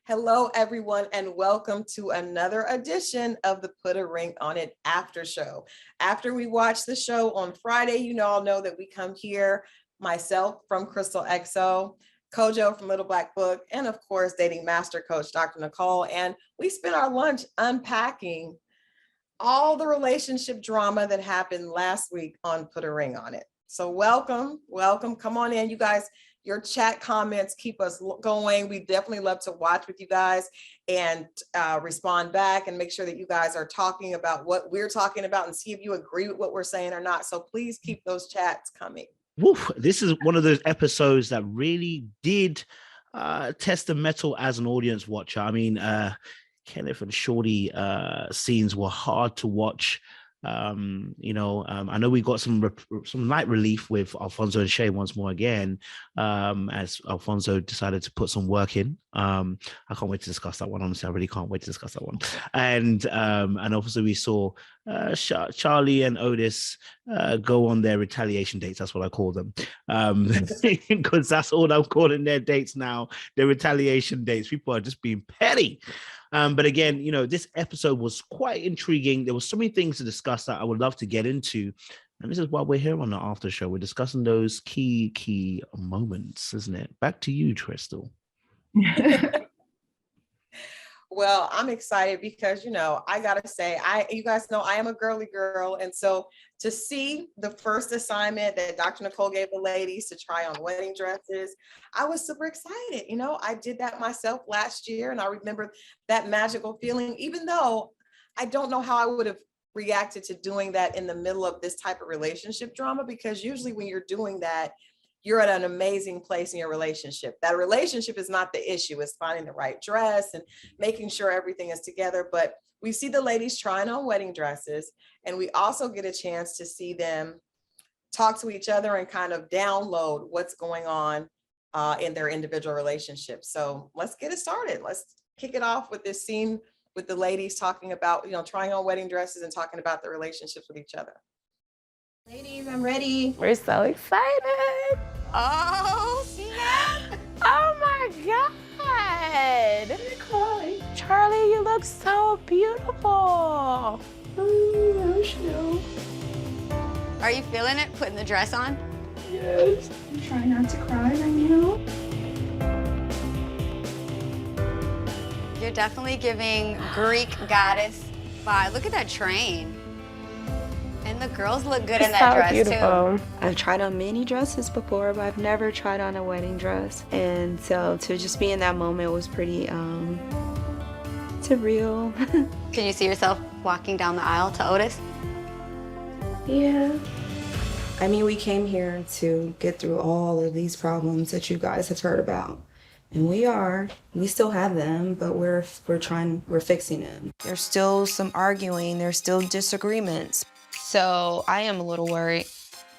Hello, everyone, and welcome to another edition of the Put a Ring on It after show. After we watch the show on Friday, you all know that we come here, myself from Crystal XO, Kojo from Little Black Book, and of course, dating master coach, Dr. Nicole. And we spent our lunch unpacking all the relationship drama that happened last week on Put a Ring on It. So welcome. Come on in, you guys. Your chat comments keep us going. We definitely love to watch with you guys and respond back and make sure that you guys are talking about what we're talking about and see if you agree with what we're saying or not. So please keep those chats coming. Woof, this is one of those episodes that really did test the mettle as an audience watcher. I mean, Kenneth and Shorty scenes were hard to watch. I know we got some light relief with Alfonso and Shay once more again, as Alfonso decided to put some work in. I can't wait to discuss that one. Honestly, I really can't wait to discuss that one. And obviously we saw Charly and Otis go on their retaliation dates. That's what I call them, because that's all I'm calling their dates now. Their retaliation dates. People are just being petty. But again, this episode was quite intriguing. There were so many things to discuss that I would love to get into. And this is why we're here on the after show. We're discussing those key moments, isn't it? Back to you, Crystal. Well, I'm excited because, I got to say, you guys know I am a girly girl. And so to see the first assignment that Dr. Nicole gave the ladies to try on wedding dresses, I was super excited. I did that myself last year and I remember that magical feeling, even though I don't know how I would have reacted to doing that in the middle of this type of relationship drama, because usually when you're doing that, you're at an amazing place in your relationship. That relationship is not the issue. It's finding the right dress and making sure everything is together. But we see the ladies trying on wedding dresses, and we also get a chance to see them talk to each other and kind of download what's going on in their individual relationships. So let's get it started. Let's kick it off with this scene with the ladies talking about, trying on wedding dresses and talking about their relationships with each other. Ladies, I'm ready. We're so excited. Oh, snap. Oh my God. Nicole. Charly, you look so beautiful. Are you feeling it, putting the dress on? Yes. I'm trying not to cry right now. You're definitely giving Greek goddess vibe. Look at that train. And the girls look good in that dress beautiful. too. I've tried on many dresses before, but I've never tried on a wedding dress. And so to just be in that moment was pretty surreal. Can you see yourself walking down the aisle to Otis? Yeah. I mean, we came here to get through all of these problems that you guys have heard about. And we still have them, but we're fixing them. There's still some arguing, there's still disagreements. So I am a little worried.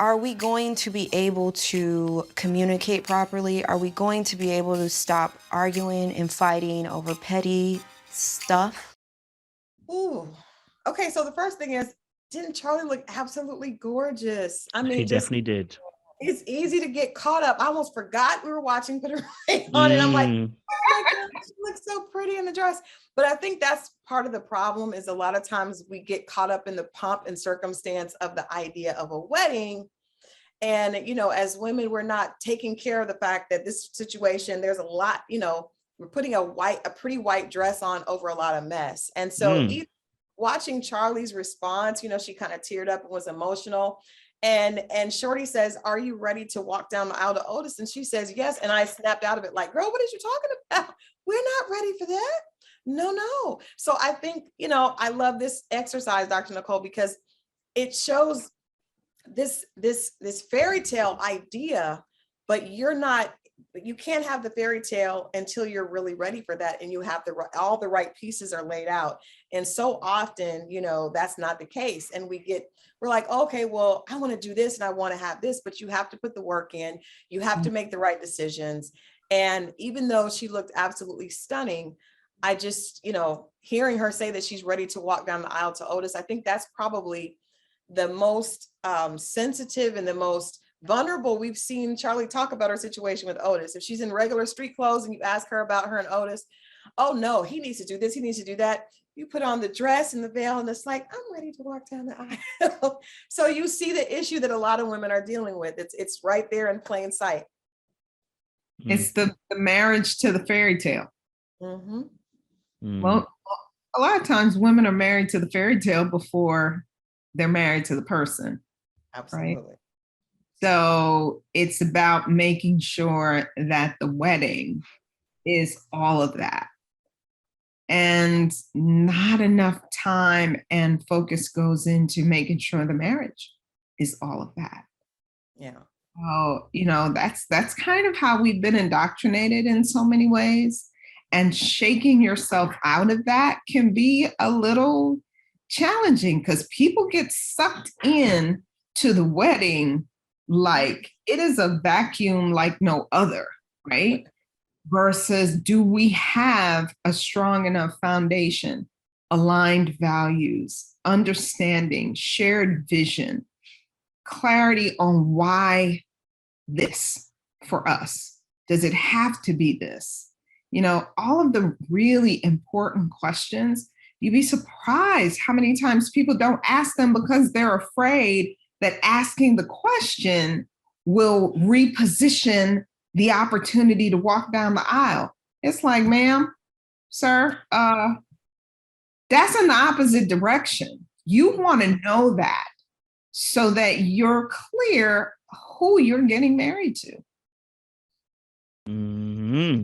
Are we going to be able to communicate properly? Are we going to be able to stop arguing and fighting over petty stuff? Ooh, okay. So the first thing is, didn't Charly look absolutely gorgeous? I mean, He definitely did. It's easy to get caught up. I almost forgot we were watching Put a Ring on it. I'm like, oh my God, she looks so pretty in the dress. But I think that's part of the problem, is a lot of times we get caught up in the pomp and circumstance of the idea of a wedding. And, as women, we're not taking care of the fact that this situation, there's a lot, we're putting a pretty white dress on over a lot of mess. And so even watching Charly's response, she kind of teared up and was emotional. And Shorty says, "Are you ready to walk down the aisle to Otis?" And she says, "Yes." And I snapped out of it like, "Girl, what are you talking about? We're not ready for that. No." So I think, I love this exercise, Dr. Nicole, because it shows this fairy tale idea, but you can't have the fairy tale until you're really ready for that. And you have all the right pieces are laid out. And so often, that's not the case. And we're like, okay, well, I want to do this and I want to have this, but you have to put the work in, you have to make the right decisions. And even though she looked absolutely stunning, I just, hearing her say that she's ready to walk down the aisle to Otis, I think that's probably the most sensitive and the most vulnerable we've seen Charly talk about her situation with Otis. If she's in regular street clothes and you ask her about her and Otis, oh no, he needs to do this, he needs to do that. You put on the dress and the veil and it's like, I'm ready to walk down the aisle. So you see the issue that a lot of women are dealing with. It's right there in plain sight. It's the marriage to the fairy tale. Mm-hmm. Well, a lot of times women are married to the fairy tale before they're married to the person. Absolutely. Right? So it's about making sure that the wedding is all of that. And not enough time and focus goes into making sure the marriage is all of that. Yeah. Oh, that's kind of how we've been indoctrinated in so many ways. And shaking yourself out of that can be a little challenging because people get sucked in to the wedding like it is a vacuum like no other, right? Versus, do we have a strong enough foundation, aligned values, understanding, shared vision, clarity on why this for us? Does it have to be this? All of the really important questions, you'd be surprised how many times people don't ask them because they're afraid that asking the question will reposition the opportunity to walk down the aisle. It's like, ma'am, sir, that's in the opposite direction. You want to know that so that you're clear who you're getting married to. Mm-hmm.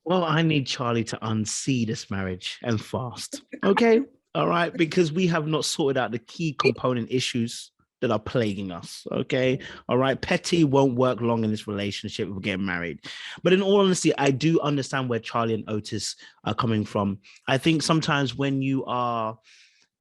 Well, I need Charly to unsee this marriage and fast. Okay. All right. Because we have not sorted out the key component issues that are plaguing us. Okay. All right. Petty won't work long in this relationship if we're getting married. But in all honesty, I do understand where Charly and Otis are coming from. I think sometimes when you are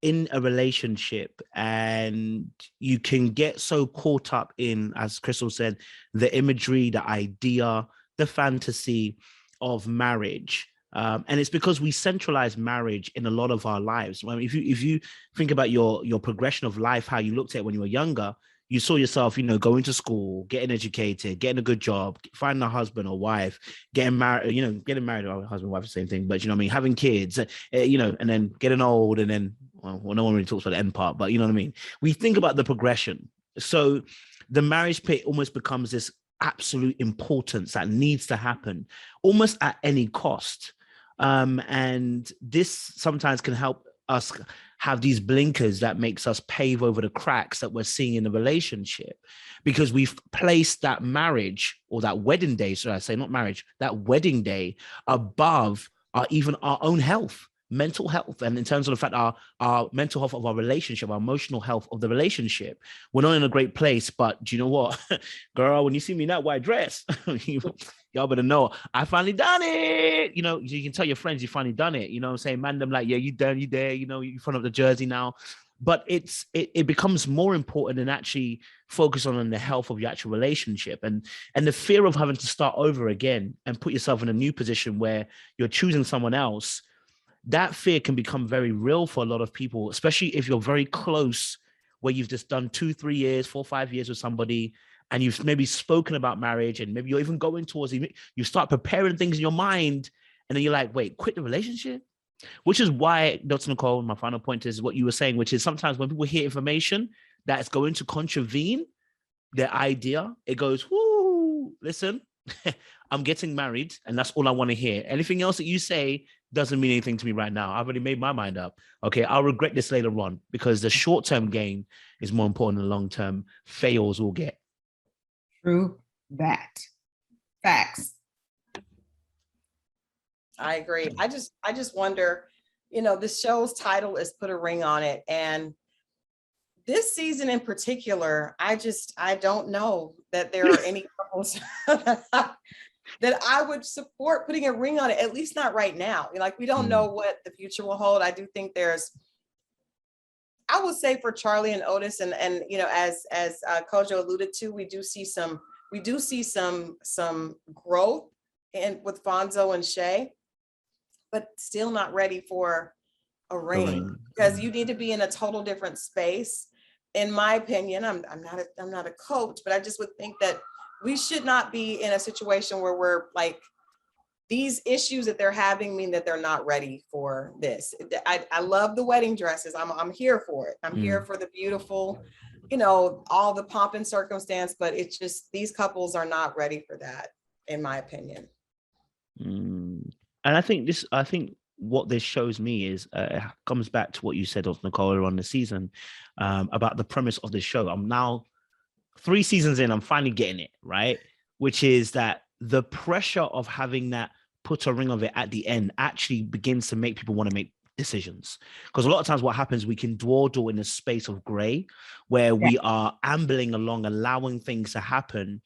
in a relationship and you can get so caught up in, as Crystal said, the imagery, the idea, the fantasy of marriage. And it's because we centralize marriage in a lot of our lives. I mean, if you think about your progression of life, how you looked at it when you were younger, you saw yourself, going to school, getting educated, getting a good job, finding a husband or wife, getting married, getting married or husband, wife, the same thing. But, I mean, having kids, and then getting old and then, well, no one really talks about the end part, but you know what I mean? We think about the progression. So the marriage pit almost becomes this absolute importance that needs to happen almost at any cost. And this sometimes can help us have these blinkers that makes us pave over the cracks that we're seeing in the relationship because we've placed that marriage or that wedding day, so I say not marriage, that wedding day above even our own health, mental health. And in terms of the fact our mental health of our relationship, our emotional health of the relationship, we're not in a great place. But do you know what, girl, when you see me in that white dress, y'all better know I finally done it. You can tell your friends you finally done it. You know what I'm saying? Man, them like, yeah, you done, you there, you front of the jersey now. But it becomes more important than actually focus on the health of your actual relationship and the fear of having to start over again and put yourself in a new position where you're choosing someone else. That fear can become very real for a lot of people, especially if you're very close, where you've just done 2, 3 years, 4, 5 years with somebody, and you've maybe spoken about marriage, and maybe you're even going towards it. You start preparing things in your mind, and then you're like, wait, quit the relationship? Which is why, Dr. Nicole, my final point is what you were saying, which is sometimes when people hear information that's going to contravene their idea, it goes, whoo, listen, I'm getting married, and that's all I want to hear. Anything else that you say doesn't mean anything to me right now. I've already made my mind up. Okay, I'll regret this later on because the short-term gain is more important than the long-term fails we'll get. True that. Facts. I agree. I just wonder, this show's title is Put a Ring on It. And this season in particular, I don't know that there are any couples that I would support putting a ring on it, at least not right now. Like, we don't know what the future will hold. I do think I would say for Charly and Otis and as Kojo alluded to, we do see some growth with Fonzo and Shay, but still not ready for a ring because you need to be in a total different space. In my opinion, I'm not a coach, but I just would think that we should not be in a situation where we're like these issues that they're having mean that they're not ready for this. I love the wedding dresses. I'm here for it. I'm here for the beautiful, you know, all the pomp and circumstance, but it's just, these couples are not ready for that, in my opinion. And I think what this shows me is comes back to what you said of Nicole on the season about the premise of the show. I'm now 3 seasons in, I'm finally getting it, right? Which is that the pressure of having that put a ring of it at the end actually begins to make people want to make decisions. Because a lot of times what happens, we can dawdle in a space of gray where we are ambling along, allowing things to happen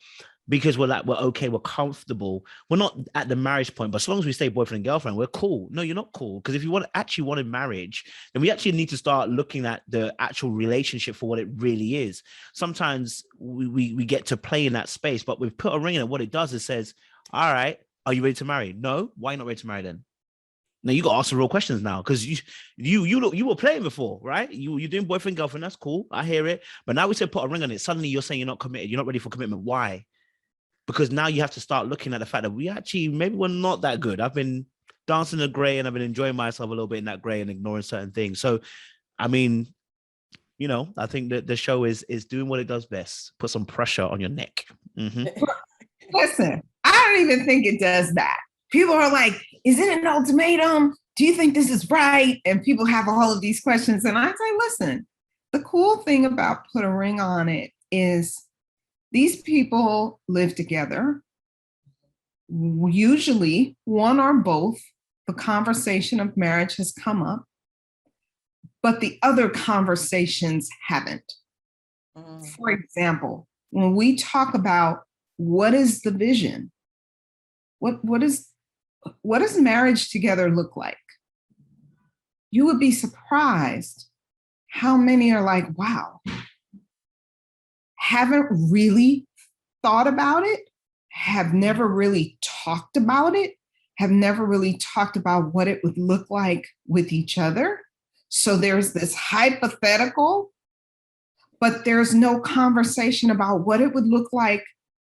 because we're okay, we're comfortable. We're not at the marriage point, but as long as we stay boyfriend and girlfriend, we're cool. No, you're not cool. Because if you actually wanted marriage, then we actually need to start looking at the actual relationship for what it really is. Sometimes we get to play in that space, but we've put a ring in it. What it does is says, all right, are you ready to marry? No. Why are you not ready to marry then? Now you got to ask the real questions now, because you were playing before, right? You're doing boyfriend, girlfriend. That's cool. I hear it. But now we said put a ring on it. Suddenly you're saying you're not committed. You're not ready for commitment. Why? Because now you have to start looking at the fact that maybe we're not that good. I've been dancing in the gray and I've been enjoying myself a little bit in that gray and ignoring certain things. So, I mean, you know, I think that the show is doing what it does best. Put some pressure on your neck. Mm-hmm. Listen, I don't even think it does that. People are like, is it an ultimatum? Do you think this is right? And people have all of these questions. And I say, listen, the cool thing about put a ring on it is these people live together. Usually one or both, the conversation of marriage has come up, but the other conversations haven't. For example, when we talk about what is the vision, what does marriage together look like? You would be surprised how many are like, wow, haven't really thought about it, have never really talked about it, have never really talked about what it would look like with each other. So there's this hypothetical, but there's no conversation about what it would look like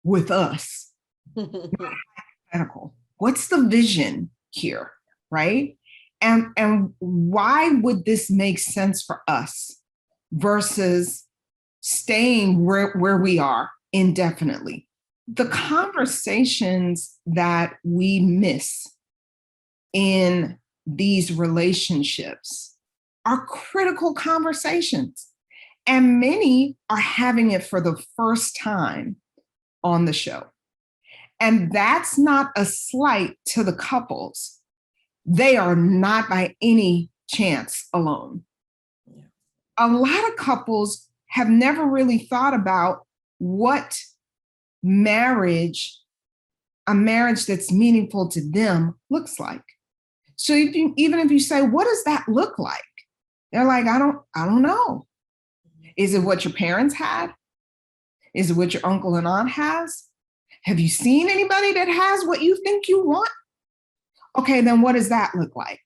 with us. Hypothetical. What's the vision here, right? And why would this make sense for us versus staying where we are indefinitely? The conversations that we miss in these relationships are critical conversations. And many are having it for the first time on the show. And that's not a slight to the couples. They are not by any chance alone. Yeah. A lot of couples have never really thought about what a marriage that's meaningful to them looks like. So even if you say, what does that look like? They're like, I don't know. Is it what your parents had? Is it what your uncle and aunt has? Have you seen anybody that has what you think you want? Okay, then what does that look like?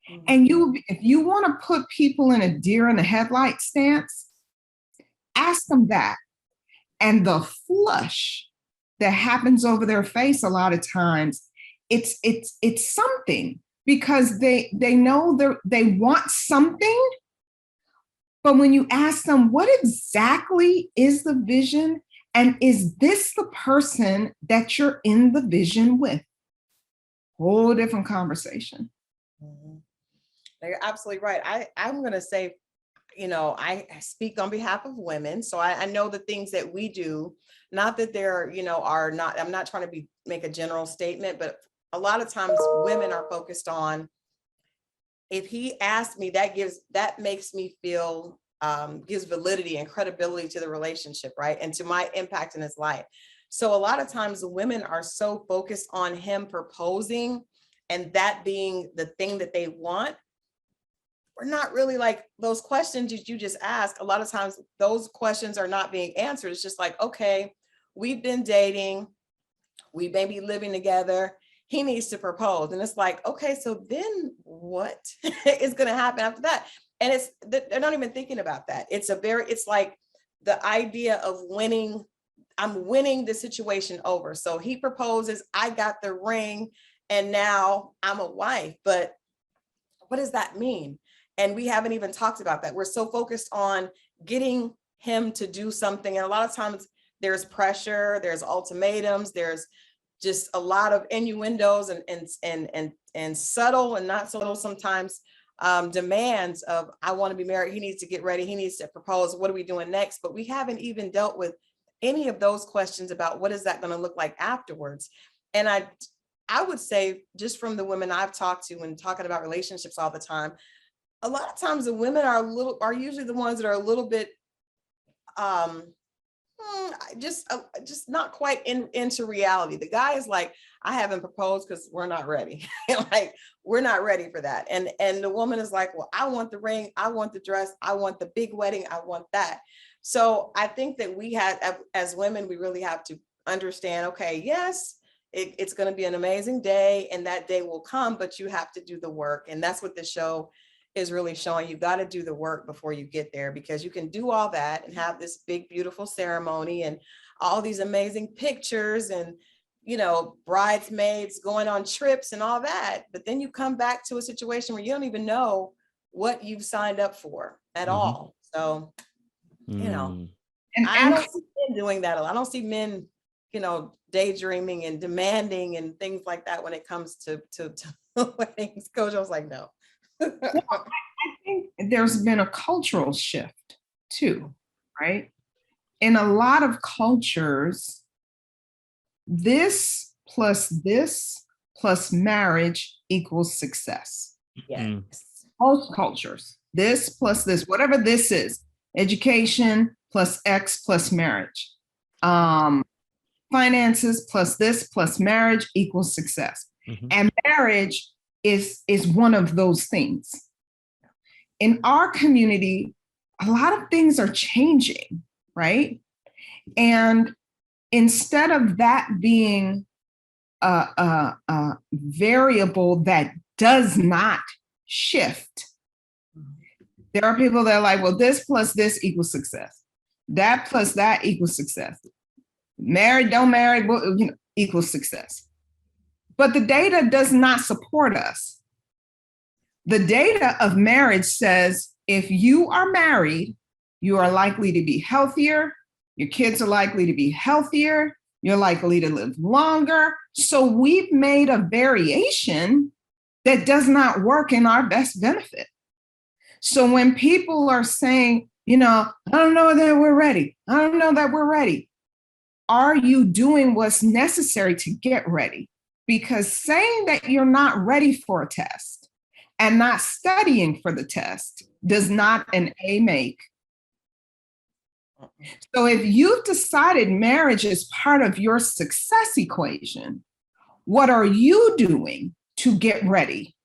Mm-hmm. And if you want to put people in a deer in the headlight stance, ask them that. And the flush that happens over their face a lot of times, it's something, because they know they want something. But when you ask them, what exactly is the vision? And is this the person that you're in the vision with? Whole different conversation. Mm-hmm. You're absolutely right. I'm going to say, you know, I speak on behalf of women. So I know the things that we do, not that they're, you know, are not, I'm not trying to make a general statement, but a lot of times women are focused on, if he asked me, that makes me feel, gives validity and credibility to the relationship, right? And to my impact in his life. So a lot of times the women are so focused on him proposing and that being the thing that they want. We're not really like those questions that you just asked. A lot of times those questions are not being answered. It's just like, okay, we've been dating, we may be living together, he needs to propose. And it's like, okay, so then what is going to happen after that? And they're not even thinking about that. It's like the idea of winning. I'm winning the situation over. So he proposes, I got the ring, and now I'm a wife. But what does that mean? And we haven't even talked about that. We're so focused on getting him to do something. And a lot of times there's pressure, there's ultimatums, there's just a lot of innuendos and subtle and not subtle sometimes demands of, I want to be married, he needs to get ready, he needs to propose, what are we doing next? But we haven't even dealt with any of those questions about what is that going to look like afterwards. And I would say, just from the women I've talked to and talking about relationships all the time, a lot of times the women are usually the ones that are a little bit just not quite into reality. The guy is like, I haven't proposed because we're not ready. Like, we're not ready for that. And the woman is like, well, I want the ring, I want the dress, I want the big wedding, I want that. So I think that we had, as women, we really have to understand, okay, yes, it's going to be an amazing day and that day will come, but you have to do the work. And that's what the show is really showing. You got to do the work before you get there, because you can do all that and have this big, beautiful ceremony and all these amazing pictures and, you know, bridesmaids going on trips and all that. But then you come back to a situation where you don't even know what you've signed up for at all. So, you know, I don't see men doing that a lot. I don't see men, you know, daydreaming and demanding and things like that when it comes to weddings. Kojo was like, no. Well, I think there's been a cultural shift too, right? In a lot of cultures, this plus marriage equals success. Yes. Most cultures, this plus this, whatever this is, education plus X plus marriage. Finances plus this plus marriage equals success. And marriage is one of those things. In our community, a lot of things are changing, right? And instead of that being a variable that does not shift, there are people that are like, well, this plus this equals success. That plus that equals success. Married, don't marry, well, you know, equals success. But the data does not support us. The data of marriage says if you are married, you are likely to be healthier, your kids are likely to be healthier, you're likely to live longer. So we've made a variation that does not work in our best benefit. So when people are saying, you know, I don't know that we're ready, I don't know that we're ready, are you doing what's necessary to get ready? Because saying that you're not ready for a test and not studying for the test does not an A make. So if you've decided marriage is part of your success equation, what are you doing to get ready?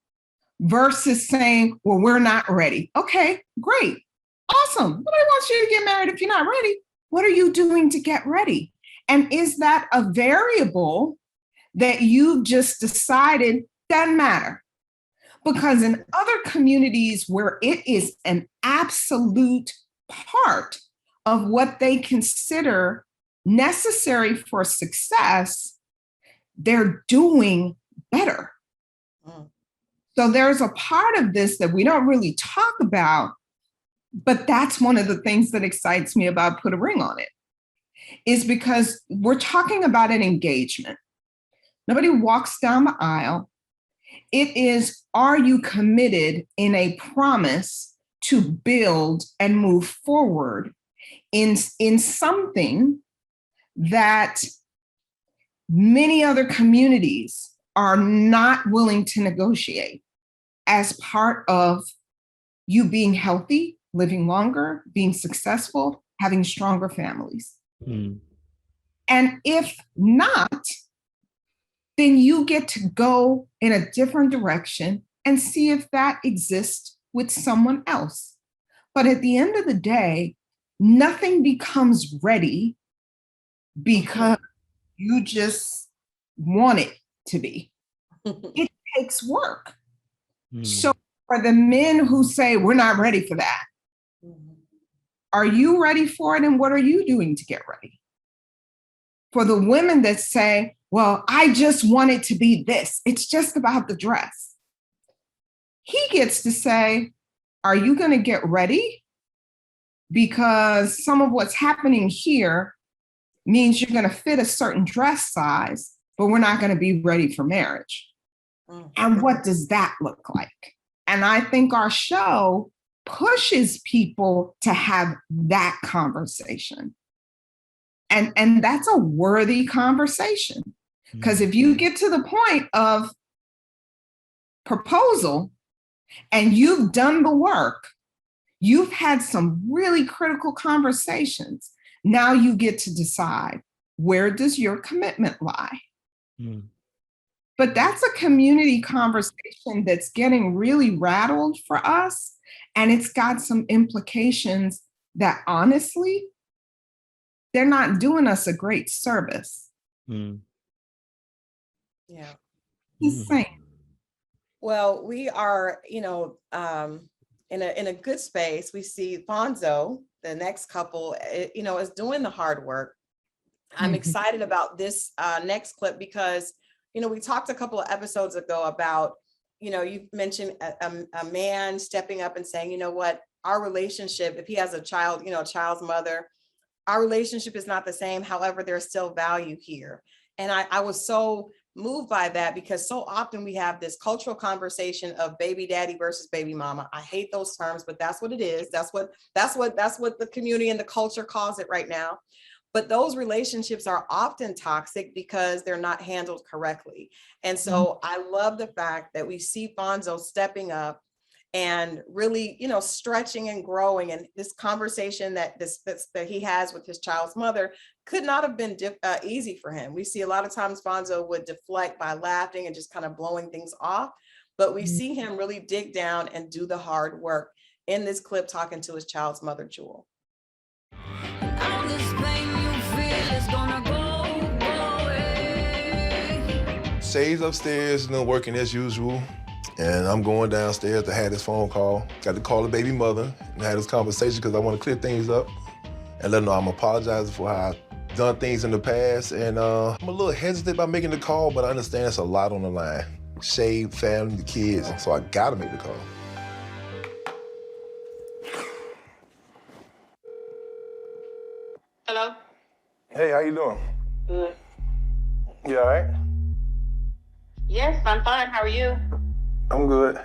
Versus saying, well, we're not ready. Okay, great. Awesome. Nobody wants you to get married if you're not ready. What are you doing to get ready? And is that a variable that you just decided doesn't matter? Because in other communities where it is an absolute part of what they consider necessary for success, they're doing better. So there's a part of this that we don't really talk about, but that's one of the things that excites me about Put a Ring on It, is because we're talking about an engagement. Nobody walks down the aisle. It is, are you committed in a promise to build and move forward in something that many other communities are not willing to negotiate as part of you being healthy, living longer, being successful, having stronger families. And if not, then you get to go in a different direction and see if that exists with someone else. But at the end of the day, nothing becomes ready because you just want it to be. It takes work. So for the men who say, we're not ready for that, are you ready for it? And what are you doing to get ready? For the women that say, well, I just want it to be this. It's just about the dress. He gets to say, are you going to get ready? Because some of what's happening here means you're going to fit a certain dress size, but we're not going to be ready for marriage. And what does that look like? And I think our show pushes people to have that conversation. And that's a worthy conversation. Because if you get to the point of proposal and you've done the work, you've had some really critical conversations. Now you get to decide, where does your commitment lie? But that's a community conversation that's getting really rattled for us. And it's got some implications that honestly, they're not doing us a great service. Yeah. Insane. Well, we are, in a good space. We see Fonzo, the next couple, is doing the hard work. I'm excited about this next clip because, we talked a couple of episodes ago about, you mentioned a man stepping up and saying, you know what, our relationship, if he has a child, a child's mother, our relationship is not the same. However, there's still value here. And I was so moved by that because so often we have this cultural conversation of baby daddy versus baby mama. I hate those terms, but that's what it is. That's what the community and the culture calls it right now. But those relationships are often toxic because they're not handled correctly. And so I love the fact that we see Fonzo stepping up and really, stretching and growing. And this conversation that he has with his child's mother could not have been easy for him. We see a lot of times Fonzo would deflect by laughing and just kind of blowing things off. But we see him really dig down and do the hard work in this clip, talking to his child's mother, Jewel. Shay's upstairs, working as usual. And I'm going downstairs to have this phone call. Got to call the baby mother and have this conversation because I want to clear things up and let her know I'm apologizing for how I've done things in the past. And I'm a little hesitant about making the call, but I understand it's a lot on the line. Shay, family, the kids, so I gotta make the call. Hello? Hey, how you doing? Good. You all right? Yes, I'm fine. How are you? I'm good.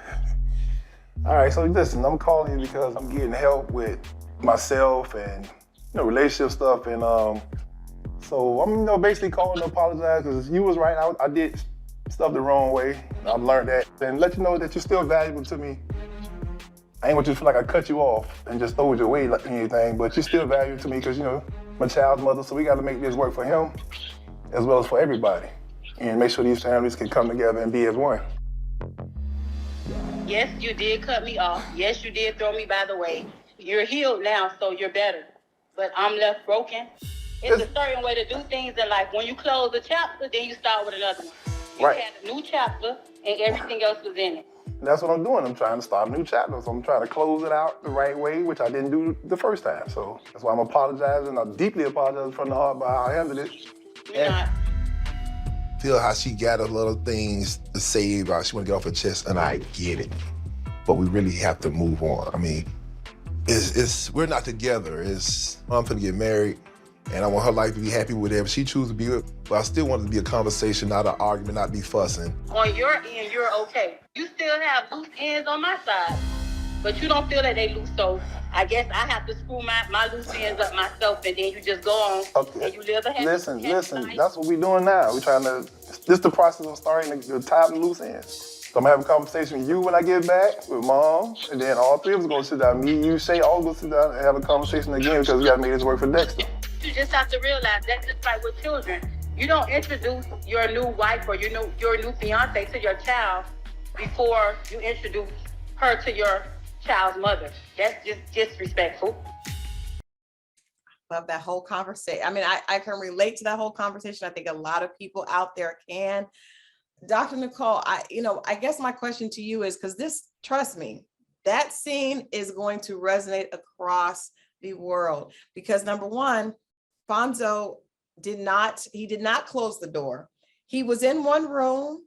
All right, so listen, I'm calling you because I'm getting help with myself and relationship stuff, and so I'm basically calling to apologize because you was right. I did stuff the wrong way. I've learned that, and let you know that you're still valuable to me. I ain't want you to feel like I cut you off and just throw you away like anything, but you're still valuable to me because my child's mother. So we got to make this work for him as well as for everybody, and make sure these families can come together and be as one. Yes, you did cut me off. Yes, you did throw me by the way. You're healed now, so you're better. But I'm left broken. It's a certain way to do things in life. When you close a chapter, then you start with another one. You had a new chapter, and everything else was in it. That's what I'm doing. I'm trying to start a new chapter. So I'm trying to close it out the right way, which I didn't do the first time. So that's why I'm apologizing. I deeply apologize from the heart about how I handled it. You're not. Feel how she got a lot of things to say about she want to get off her chest, and I get it. But we really have to move on. I mean, we're not together. I'm gonna get married, and I want her life to be happy with whatever she chooses to be with. But I still want it to be a conversation, not an argument, not be fussing. On your end, you're okay. You still have loose ends on my side, but you don't feel that they loose. So I guess I have to screw my loose ends up myself, and then you just go on and you live a happy Listen, life. that's what we're doing now. We're trying to, this is the process of starting to tie the loose ends. So I'm gonna have a conversation with you when I get back, with Mom, and then all three of us gonna sit down. Me, you, Shay, all gonna sit down and have a conversation again because we gotta make this work for Dexter. You just have to realize that's just like with children. You don't introduce your new wife or your new fiance to your child before you introduce her to your child's mother. That's just disrespectful. Love that whole conversation. I mean, I can relate to that whole conversation. I think a lot of people out there can. Dr. Nicole, I guess my question to you is, because trust me, that scene is going to resonate across the world. Because number one, Fonzo did not close the door. He was in one room.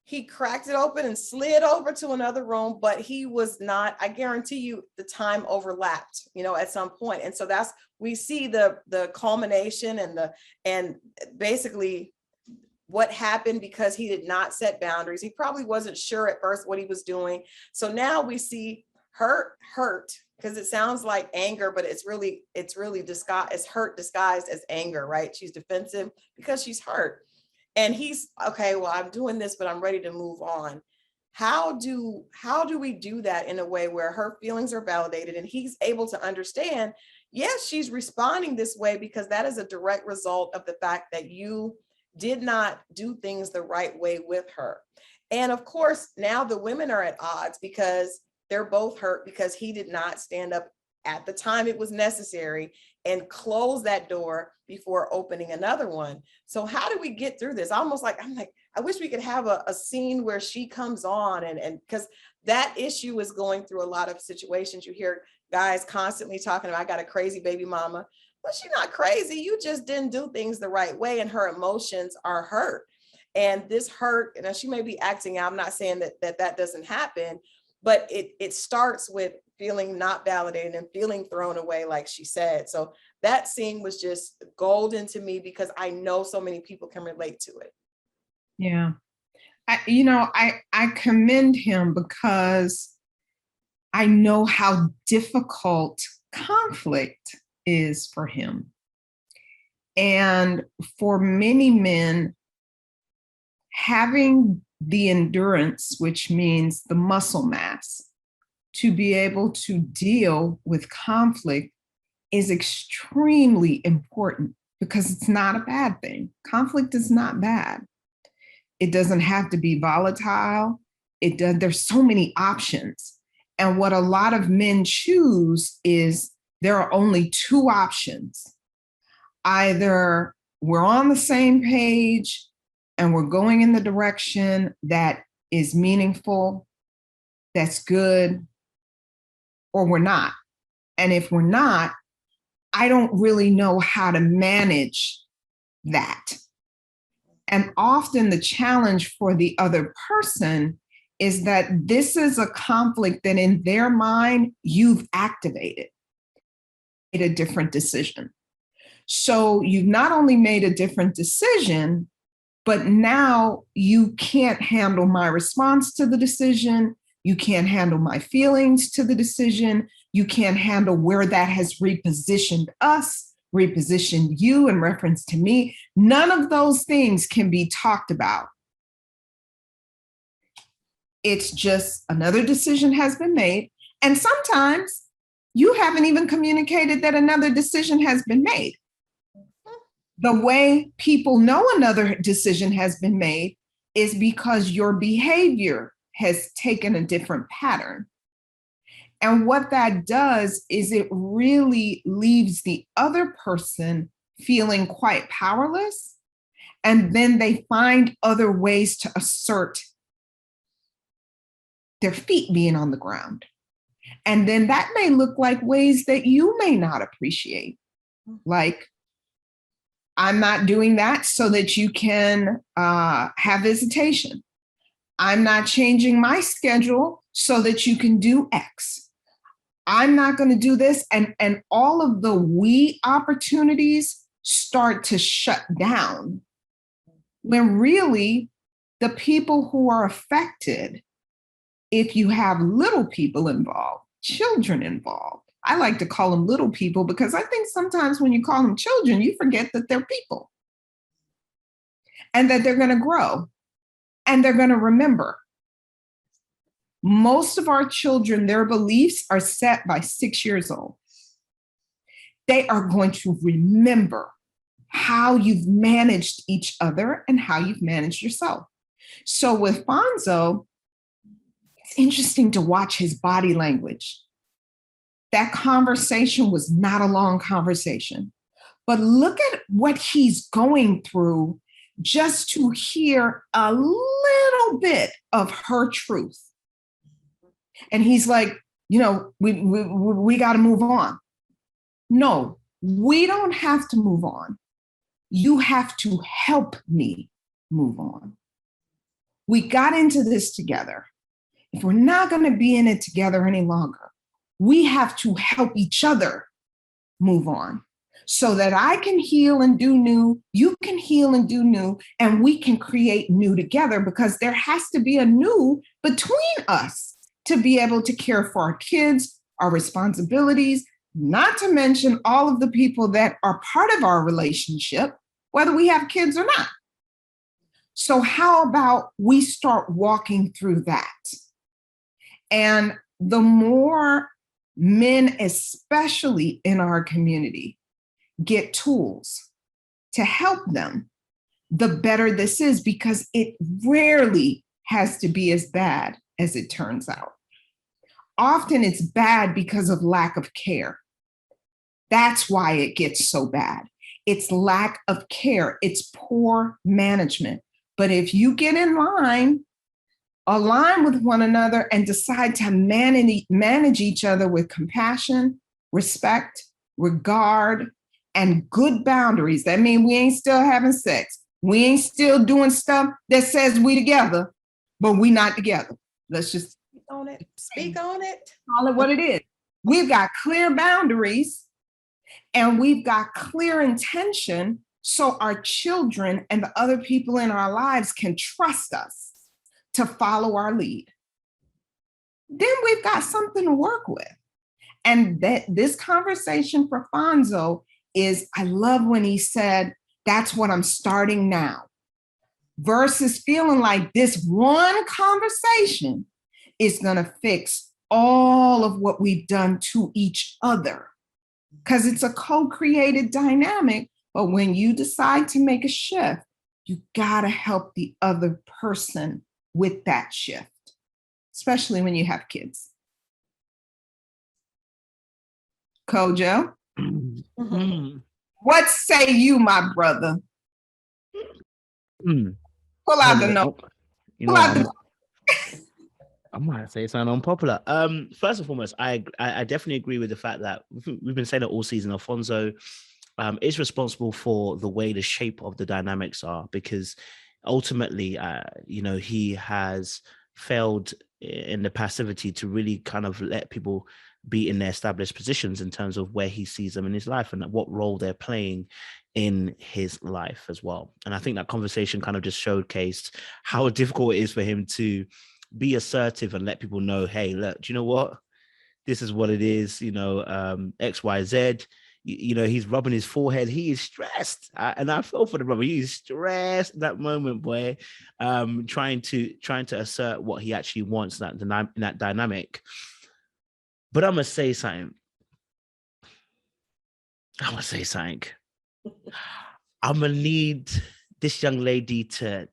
He cracked it open and slid over to another room, but he was not, I guarantee you the time overlapped, at some point. And so we see the culmination and basically what happened because he did not set boundaries. He probably wasn't sure at first what he was doing. So now we see hurt, because it sounds like anger, but it's really disguised as hurt disguised as anger, right? She's defensive because she's hurt. And he's, okay, well, I'm doing this, but I'm ready to move on. How do we do that in a way where her feelings are validated and he's able to understand, yes, she's responding this way because that is a direct result of the fact that you did not do things the right way with her. And of course, now the women are at odds because they're both hurt because he did not stand up at the time it was necessary and close that door before opening another one. So how do we get through this? I'm like, I wish we could have a scene where she comes on and because that issue is going through a lot of situations. You hear guys constantly talking about, I got a crazy baby mama. Well, she's not crazy. You just didn't do things the right way and her emotions are hurt. And this hurt, she may be acting out. I'm not saying that doesn't happen, but it starts with feeling not validated and feeling thrown away, like she said. So that scene was just golden to me because I know so many people can relate to it. Yeah. I commend him because I know how difficult conflict is for him. And for many men, having the endurance, which means the muscle mass, to be able to deal with conflict is extremely important because it's not a bad thing. Conflict is not bad. It doesn't have to be volatile. There's so many options. And what a lot of men choose is there are only two options. Either we're on the same page and we're going in the direction that is meaningful, that's good, or we're not. And if we're not, I don't really know how to manage that. And often the challenge for the other person is that this is a conflict that in their mind, you've activated, made a different decision. So you've not only made a different decision, but now you can't handle my response to the decision. You can't handle my feelings to the decision. You can't handle where that has repositioned us, repositioned you in reference to me. None of those things can be talked about. It's just another decision has been made. And sometimes you haven't even communicated that another decision has been made. The way people know another decision has been made is because your behavior has taken a different pattern. And what that does is it really leaves the other person feeling quite powerless. And then they find other ways to assert their feet being on the ground. And then that may look like ways that you may not appreciate. Like, I'm not doing that so that you can have visitation. I'm not changing my schedule so that you can do X. I'm not going to do this. And all of the we opportunities start to shut down when really the people who are affected, if you have little people involved, children involved, I like to call them little people because I think sometimes when you call them children, you forget that they're people and that they're going to grow and they're going to remember. Most of our children, their beliefs are set by 6 years old. They are going to remember how you've managed each other and how you've managed yourself. So with Fonso, it's interesting to watch his body language. That conversation was not a long conversation, but look at what he's going through just to hear a little bit of her truth. And he's like, we got to move on. No, we don't have to move on. You have to help me move on. We got into this together. If we're not going to be in it together any longer, we have to help each other move on so that I can heal and do new, you can heal and do new, and we can create new together, because there has to be a new between us to be able to care for our kids, our responsibilities, not to mention all of the people that are part of our relationship, whether we have kids or not. So how about we start walking through that? And the more men, especially in our community, get tools to help them, the better this is, because it rarely has to be as bad as it turns out. Often it's bad because of lack of care. That's why it gets so bad. It's lack of care. It's poor management. But if you get in line, align with one another, and decide to manage each other with compassion, respect, regard, and good boundaries. That means we ain't still having sex. We ain't still doing stuff that says we together, but we not together. Let's just speak on it. Call it what it is. We've got clear boundaries and we've got clear intention, so our children and the other people in our lives can trust us to follow our lead. Then we've got something to work with. And that this conversation for Fonzo is, I love when he said, that's what I'm starting now, versus feeling like this one conversation is gonna fix all of what we've done to each other. Because it's a co-created dynamic, but when you decide to make a shift, you gotta help the other person with that shift, especially when you have kids. Kojo, what say you, my brother? Pull out the note. You know, I might say something unpopular. First and foremost, I definitely agree with the fact that we've been saying it all season. Alfonso is responsible for the way the shape of the dynamics are, because ultimately, he has failed in the passivity to really kind of let people be in their established positions in terms of where he sees them in his life and what role they're playing in his life as well. And I think that conversation kind of just showcased how difficult it is for him to be assertive and let people know, hey, look, do you know what? This is what it is, X, Y, Z. He's rubbing his forehead. He is stressed. And I feel for the brother. He is stressed in that moment, boy, trying to assert what he actually wants in that dynamic. But I'm going to say something. I'm going to need this young lady to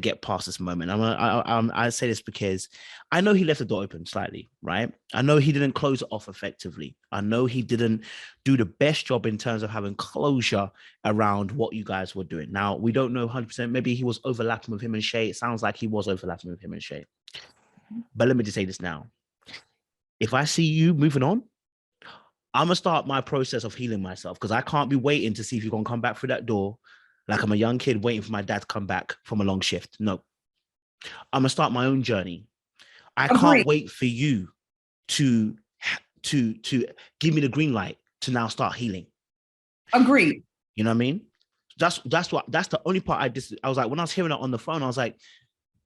get past this moment. I say this because I know he left the door open slightly, right? I know he didn't close it off effectively. I know he didn't do the best job in terms of having closure around what you guys were doing. Now, we don't know 100%. Maybe he was overlapping with him and Shay. It sounds like he was overlapping with him and Shay. But let me just say this now. If I see you moving on, I'm going to start my process of healing myself, because I can't be waiting to see if you're going to come back through that door like I'm a young kid waiting for my dad to come back from a long shift. No. I'm going to start my own journey. I can't wait for you to give me the green light to now start healing. Agreed. You know what I mean? That's the only part I was like, when I was hearing it on the phone, I was like,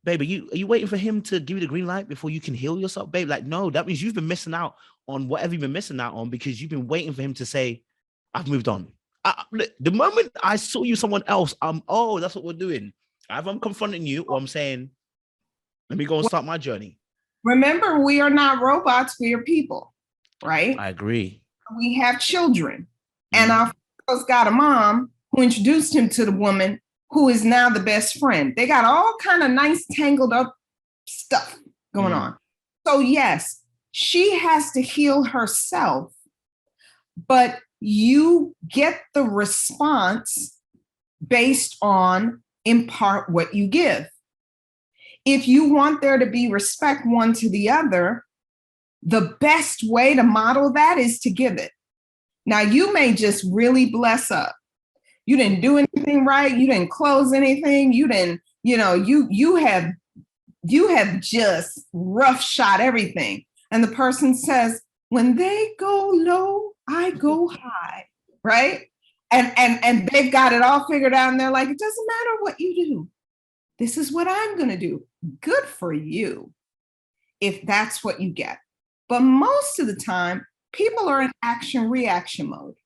baby, are you waiting for him to give you the green light before you can heal yourself, babe? Like, no, that means you've been missing out on whatever you've been missing out on, because you've been waiting for him to say, I've moved on. The moment I saw you someone else, that's what we're doing. Either I'm confronting you or I'm saying, let me go and start my journey. Remember, we are not robots, we are people, right? I agree. We have children. And Alfonso's got a mom who introduced him to the woman who is now the best friend. They got all kind of nice tangled up stuff going on. So yes, she has to heal herself, but you get the response based on, in part, what you give. If you want there to be respect one to the other, the best way to model that is to give it. Now, you may just really bless up. You didn't do anything right. You didn't close anything. You didn't, you have just rough shot everything. And the person says, when they go low, I go high, right? And they've got it all figured out, and they're like, it doesn't matter what you do. This is what I'm gonna do. Good for you, if that's what you get. But most of the time, people are in action-reaction mode.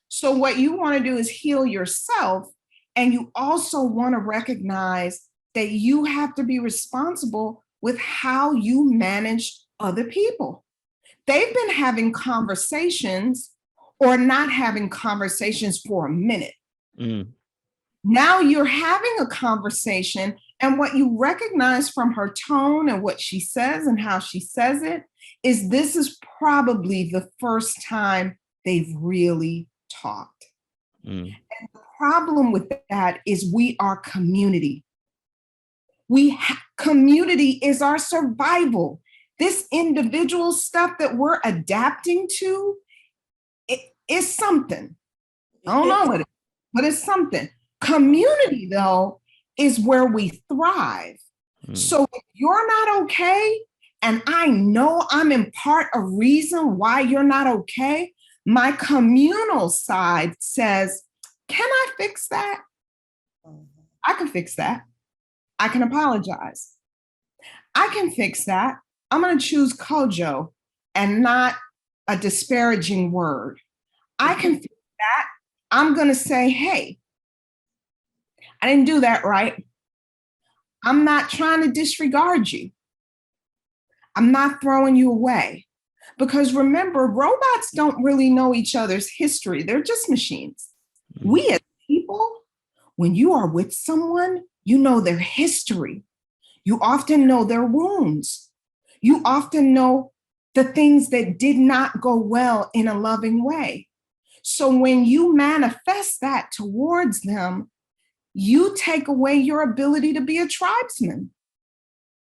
So what you wanna do is heal yourself, and you also wanna recognize that you have to be responsible with how you manage other people. They've been having conversations or not having conversations for a minute. Now you're having a conversation, and what you recognize from her tone and what she says and how she says it is this is probably the first time they've really talked. And the problem with that is we are community. Community is our survival. This individual stuff that we're adapting to, it is something. I don't know what it is, but it's something. Community, though, is where we thrive. So if you're not okay, and I know I'm in part a reason why you're not okay, my communal side says, can I fix that? I can fix that. I can apologize. I can fix that. I'm going to choose Kojo and not a disparaging word. I can fix that. I'm going to say, hey, I didn't do that right. I'm not trying to disregard you. I'm not throwing you away. Because remember, robots don't really know each other's history. They're just machines. We as people, when you are with someone, you know their history. You often know their wounds. You often know the things that did not go well in a loving way. So when you manifest that towards them, you take away your ability to be a tribesman.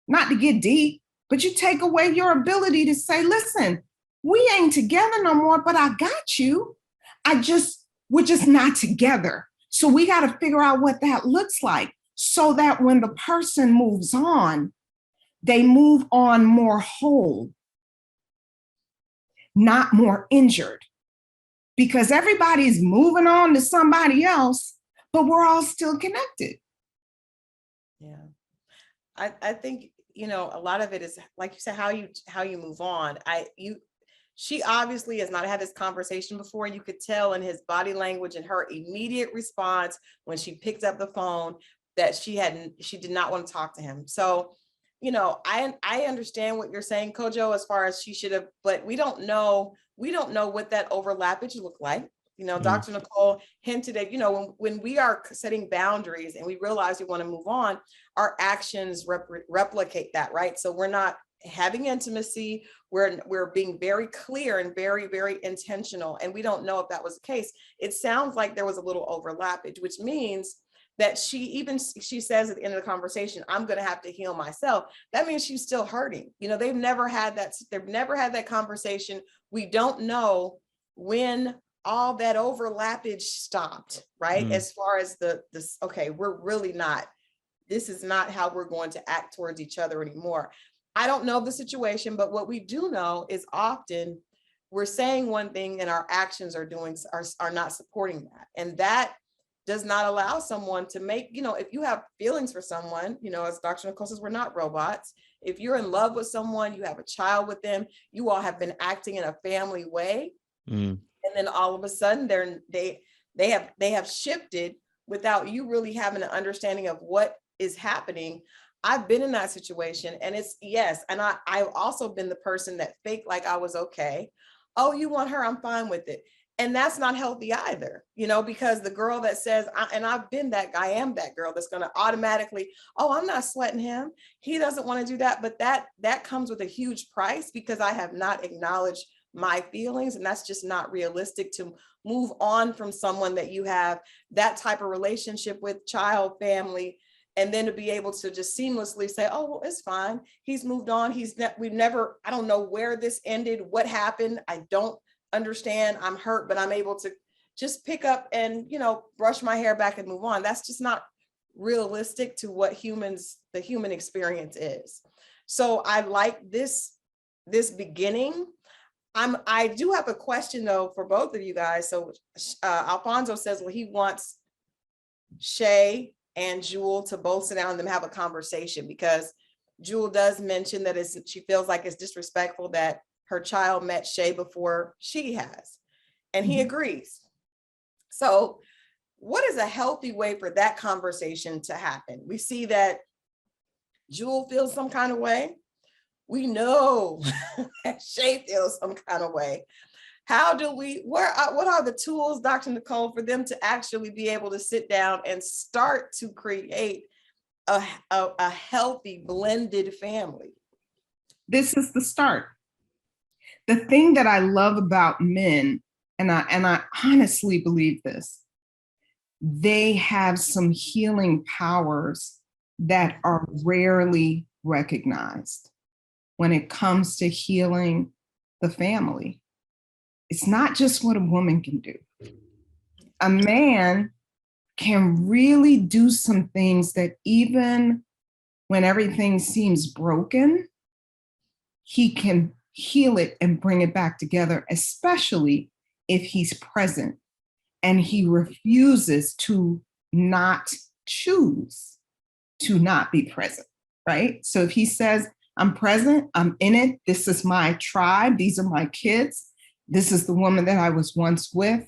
Not to get deep, but you take away your ability to say, listen, we ain't together no more, but I got you. We're just not together. So we got to figure out what that looks like so that when the person moves on, they move on more whole, not more injured. Because everybody's moving on to somebody else, but we're all still connected. Yeah. I think, a lot of it is, like you said, how you move on. She obviously has not had this conversation before. You could tell in his body language and her immediate response when she picked up the phone that she did not want to talk to him. So, I understand what you're saying, Kojo, as far as she should have, but we don't know what that overlappage looked like. Dr. Nicole hinted at, when we are setting boundaries and we realize we want to move on, our actions replicate that, right? So we're not having intimacy, we're being very clear and very, very intentional. And we don't know if that was the case. It sounds like there was a little overlappage, which means that she says at the end of the conversation, I'm going to have to heal myself. That means she's still hurting. They've never had that conversation. We don't know when all that overlappage stopped, right? As far as okay, this is not how we're going to act towards each other anymore. I don't know the situation, but what we do know is often we're saying one thing and our actions are not supporting that. And that does not allow someone to make, if you have feelings for someone, as Dr. Nicole says, we're not robots. If you're in love with someone, you have a child with them, you all have been acting in a family way. And then all of a sudden they have shifted without you really having an understanding of what is happening. I've been in that situation, and and I've also been the person that faked like I was okay. Oh, you want her? I'm fine with it. And that's not healthy either, because the girl that says, and I've been that guy, I am that girl that's going to automatically, oh, I'm not sweating him. He doesn't want to do that. But that comes with a huge price because I have not acknowledged my feelings. And that's just not realistic to move on from someone that you have that type of relationship with, child, family, and then to be able to just seamlessly say, oh, well, it's fine. He's moved on. I don't know where this ended, what happened. I don't understand. I'm hurt, but I'm able to just pick up and, brush my hair back and move on. That's just not realistic to what the human experience is. So I like this beginning. I do have a question though for both of you guys. So Alfonso says, well, he wants Shay and Jewel to both sit down and have a conversation, because Jewel does mention that she feels like it's disrespectful that her child met Shay before she has, and he agrees. So what is a healthy way for that conversation to happen? We see that Jewel feels some kind of way. We know that Shay feels some kind of way. How do what are the tools, Dr. Nicole, for them to actually be able to sit down and start to create a healthy blended family? This is the start. The thing that I love about men, and I honestly believe this, they have some healing powers that are rarely recognized when it comes to healing the family. It's not just what a woman can do. A man can really do some things that even when everything seems broken, he can heal it and bring it back together, especially if he's present and he refuses to not choose to not be present, right? So if he says, I'm present, I'm in it, this is my tribe, these are my kids, this is the woman that I was once with,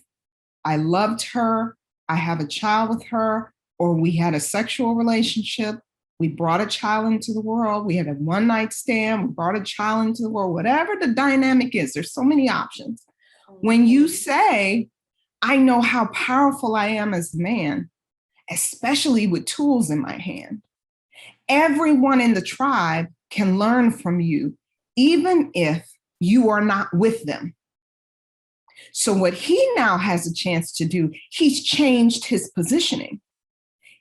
I loved her, I have a child with her, or we had a sexual relationship, we brought a child into the world, we had a one-night stand, we brought a child into the world, whatever the dynamic is, there's so many options. When you say, I know how powerful I am as a man, especially with tools in my hand, everyone in the tribe can learn from you, even if you are not with them. So what he now has a chance to do, he's changed his positioning.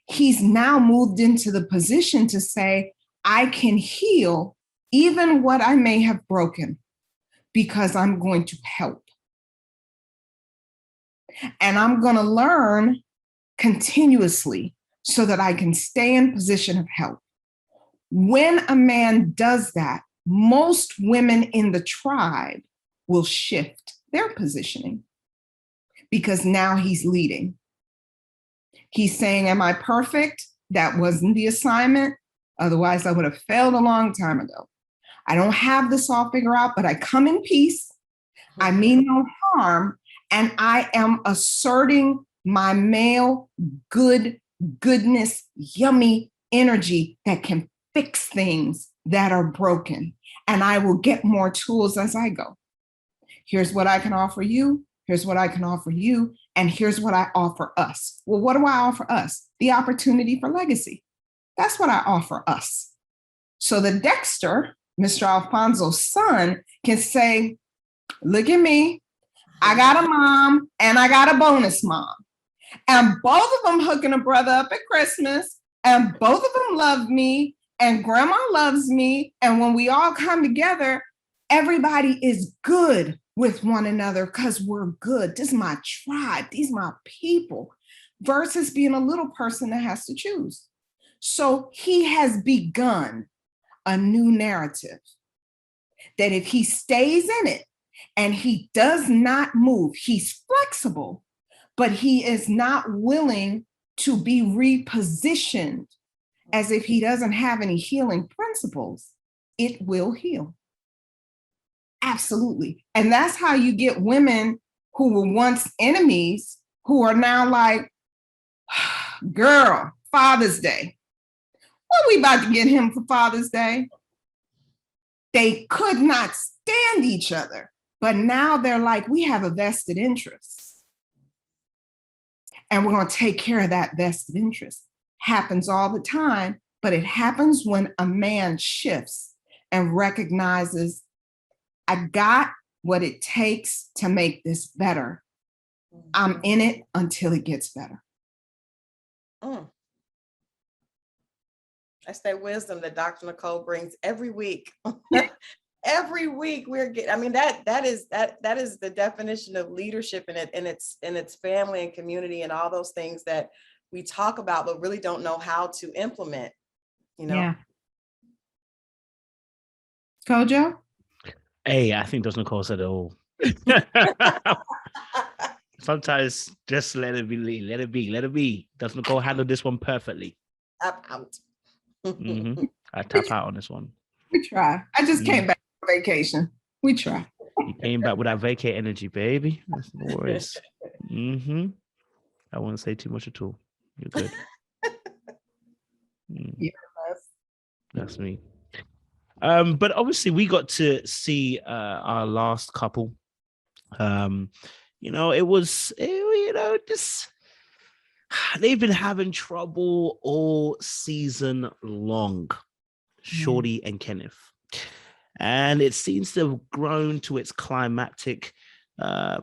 He's now moved into the position to say, I can heal even what I may have broken because I'm going to help. And I'm going to learn continuously so that I can stay in position of help. When a man does that, most women in the tribe will shift their positioning because now he's leading. He's saying, am I perfect? That wasn't the assignment. Otherwise, I would have failed a long time ago. I don't have this all figured out, but I come in peace. I mean no harm. And I am asserting my male goodness, yummy energy that can fix things that are broken. And I will get more tools as I go. Here's what I can offer you. Here's what I can offer you. And here's what I offer us. Well, what do I offer us? The opportunity for legacy. That's what I offer us. So that Dexter, Mr. Alfonso's son, can say, look at me. I got a mom and I got a bonus mom. And both of them hooking a brother up at Christmas. And both of them love me. And grandma loves me. And when we all come together, everybody is good with one another because we're good. This is my tribe. These are my people. Versus being a little person that has to choose. So he has begun a new narrative that if he stays in it and he does not move, he's flexible, but he is not willing to be repositioned as if he doesn't have any healing principles, it will heal. Absolutely. And that's how you get women who were once enemies who are now like, girl, Father's Day. What are we about to get him for Father's Day? They could not stand each other, but now they're like, we have a vested interest. And we're going to take care of that vested interest. Happens all the time, but it happens when a man shifts and recognizes, I got what it takes to make this better. I'm in it until it gets better. That's that wisdom that Dr. Nicole brings every week. every week we're getting, I mean, that is the definition of leadership in it, and it's family and community and all those things that we talk about, but really don't know how to implement, you know? Yeah. Kojo? Hey, I think that's Nicole said it all. Sometimes just let it be, let it be. Does Nicole handle this one perfectly? Tap out. I tap out on this one. We try. I just came back from vacation. We try. You came back with that vacay energy, baby. That's no worries. I won't say too much at all. You're good. Yes. That's me. But obviously we got to see our last couple. It was, just they've been having trouble all season long, Shorty and Kenneth. And it seems to have grown to its climactic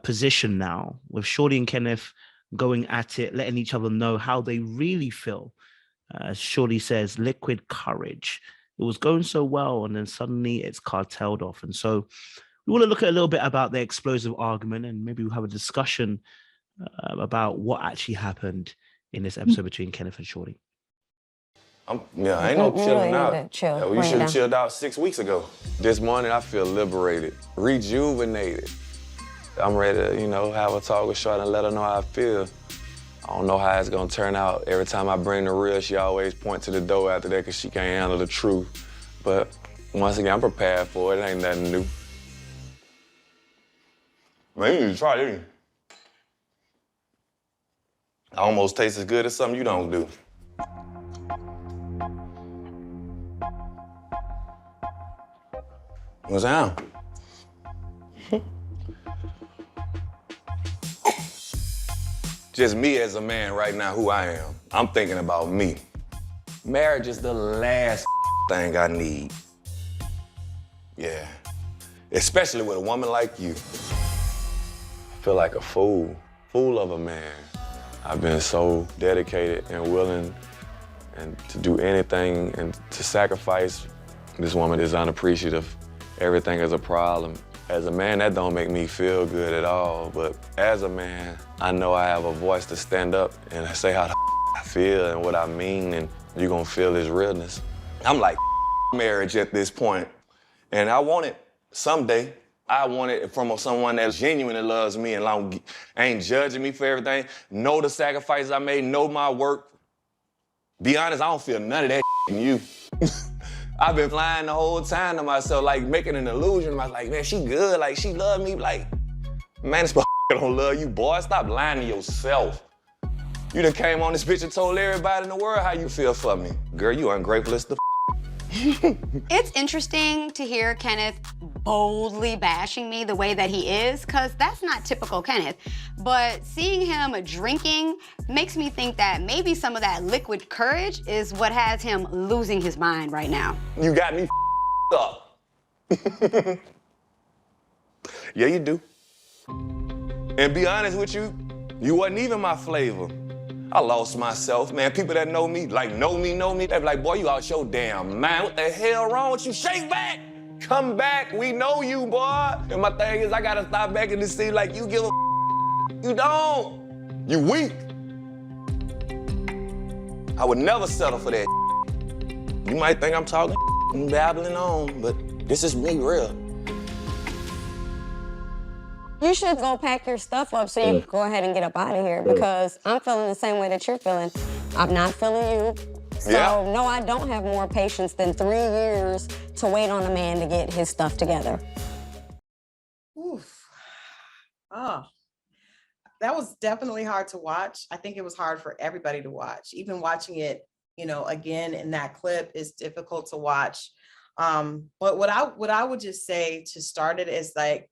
position now, with Shorty and Kenneth going at it, letting each other know how they really feel. As Shorty says, liquid courage. It was going so well, and then suddenly it's carteled off. And so we want to look at a little bit about the explosive argument, and maybe we'll have a discussion about what actually happened in this episode between Kenneth and Shorty. I ain't no chilling out. Chill. We should have chilled out 6 weeks ago. This morning, I feel liberated, rejuvenated. I'm ready to, have a talk with Shorty and let her know how I feel. I don't know how it's gonna turn out. Every time I bring the real, she always point to the door after that because she can't handle the truth. But once again, I'm prepared for it. It ain't nothing new. Man, you need to try it, didn't you? It almost tastes as good as something you don't do. What's down? Just me as a man right now, who I am. I'm thinking about me. Marriage is the last thing I need. Yeah. Especially with a woman like you. I feel like a fool of a man. I've been so dedicated and willing and to do anything and to sacrifice. This woman is unappreciative. Everything is a problem. As a man, that don't make me feel good at all, but as a man, I know I have a voice to stand up and say how the I feel and what I mean, and you're gonna feel this realness. I'm like marriage at this point, and I want it someday. I want it from someone that genuinely loves me and ain't judging me for everything, know the sacrifices I made, know my work. Be honest, I don't feel none of that in you. I've been lying the whole time to myself, like making an illusion. I was like, man, she good, like she love me. Like, man, this don't love you, boy. Stop lying to yourself. You done came on this bitch and told everybody in the world how you feel for me. Girl, you ungrateful as the It's interesting to hear Kenneth boldly bashing me the way that he is, because that's not typical Kenneth. But seeing him drinking makes me think that maybe some of that liquid courage is what has him losing his mind right now. You got me up. Yeah, you do. And be honest with you, you wasn't even my flavor. I lost myself, man. People that know me, know me. They be like, boy, you out your damn mind. What the hell wrong with you? Shake back. Come back. We know you, boy. And my thing is, I gotta stop making this seem like you give a You don't. You weak. I would never settle for that. You might think I'm talking and babbling on, but this is me real. You should go pack your stuff up so you can go ahead and get up out of here, because I'm feeling the same way that you're feeling. I'm not feeling you. So, no, I don't have more patience than 3 years to wait on a man to get his stuff together. Oof. Oh, that was definitely hard to watch. I think it was hard for everybody to watch. Even watching it, again in that clip is difficult to watch. But what I would just say to start it is like,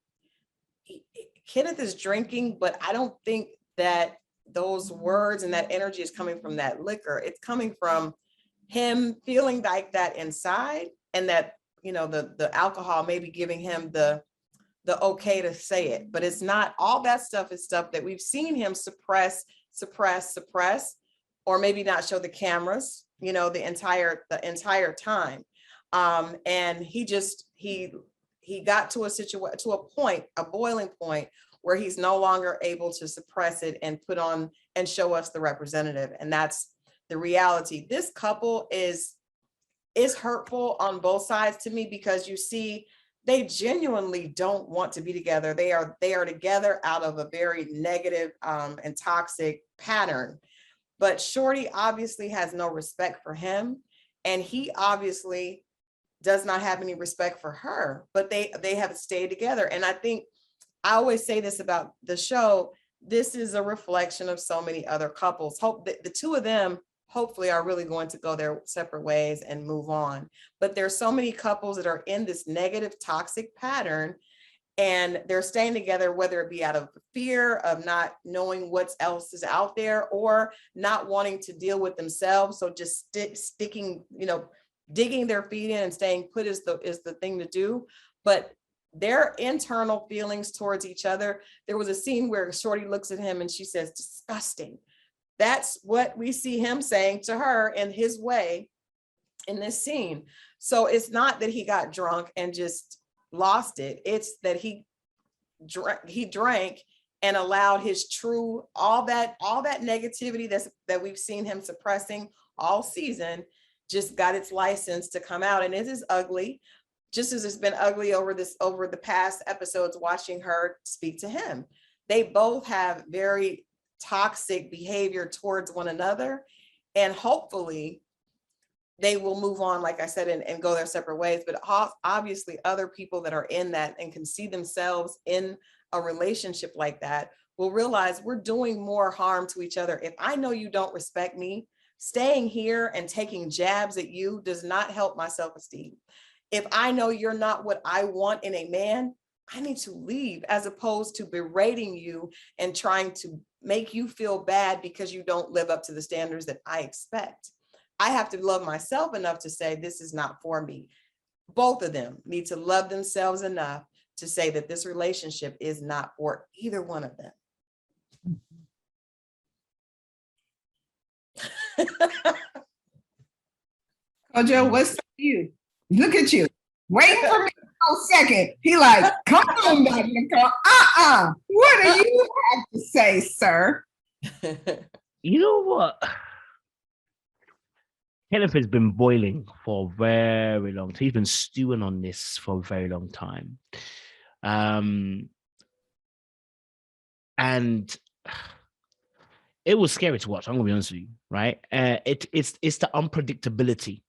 Kenneth is drinking, but I don't think that those words and that energy is coming from that liquor. It's coming from him feeling like that inside, and that, the alcohol maybe giving him the okay to say it. But it's not, all that stuff is stuff that we've seen him suppress, or maybe not show the cameras, the entire time. And he he got to a boiling point where he's no longer able to suppress it and put on and show us the representative. And that's the reality. This couple is hurtful on both sides to me, because you see, they genuinely don't want to be together. They are together out of a very negative and toxic pattern. But Shorty obviously has no respect for him, and he obviously does not have any respect for her, but they have stayed together. And I think I always say this about the show, this is a reflection of so many other couples. Hope that the two of them hopefully are really going to go their separate ways and move on. But there's so many couples that are in this negative, toxic pattern, and they're staying together, whether it be out of fear of not knowing what else is out there, or not wanting to deal with themselves. So just sticking, digging their feet in and staying put is the thing to do. But their internal feelings towards each other. There was a scene where Shorty looks at him and she says, "Disgusting." That's what we see him saying to her in his way in this scene. So it's not that he got drunk and just lost it. It's that he drank and allowed his true, all that negativity that we've seen him suppressing all season, just got its license to come out. And it is ugly, just as it's been ugly over the past episodes, watching her speak to him. They both have very toxic behavior towards one another, and hopefully they will move on, like I said, and go their separate ways. But obviously other people that are in that and can see themselves in a relationship like that will realize we're doing more harm to each other. If I know you don't respect me, staying here and taking jabs at you does not help my self-esteem. If I know you're not what I want in a man, I need to leave, as opposed to berating you and trying to make you feel bad because you don't live up to the standards that I expect. I have to love myself enough to say, this is not for me. Both of them need to love themselves enough to say that this relationship is not for either one of them. Kojo, what's for you? Look at you, waiting for me for a second. He like, come on back, Nicole. What do you have to say, sir? You know what? Kenneth has been boiling for a very long time. He's been stewing on this for a very long time. And it was scary to watch. I'm gonna be honest with you, right? It's the unpredictability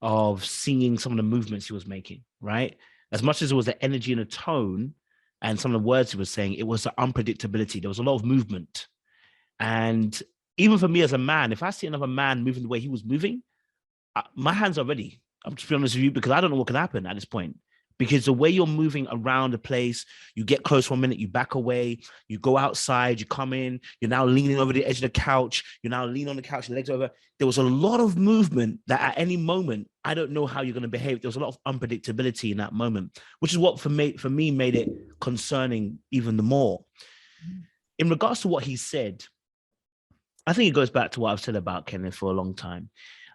of seeing some of the movements he was making, right? As much as it was the energy and the tone and some of the words he was saying, it was the unpredictability. There was a lot of movement. And even for me as a man, if I see another man moving the way he was moving, my hands are ready. I'm just being honest with you, because I don't know what can happen at this point. Because the way you're moving around the place, you get close for a minute, you back away, you go outside, you come in, you're now leaning over the edge of the couch, you're now leaning on the couch, your legs over. There was a lot of movement that at any moment, I don't know how you're going to behave. There was a lot of unpredictability in that moment, which is what for me made it concerning even the more. In regards to what he said, I think it goes back to what I've said about Kenneth for a long time.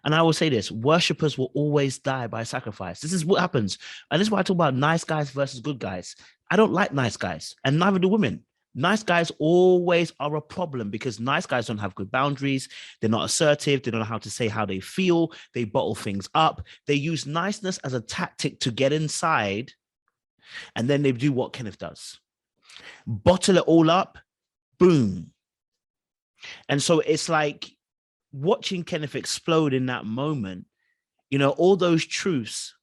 And I will say this, worshippers will always die by sacrifice. This is what happens. And this is why I talk about nice guys versus good guys. I don't like nice guys, and neither do women. Nice guys always are a problem, because nice guys don't have good boundaries. They're not assertive. They don't know how to say how they feel. They bottle things up. They use niceness as a tactic to get inside. And then they do what Kenneth does. Bottle it all up, boom. And so it's like, watching Kenneth explode in that moment, all those truths,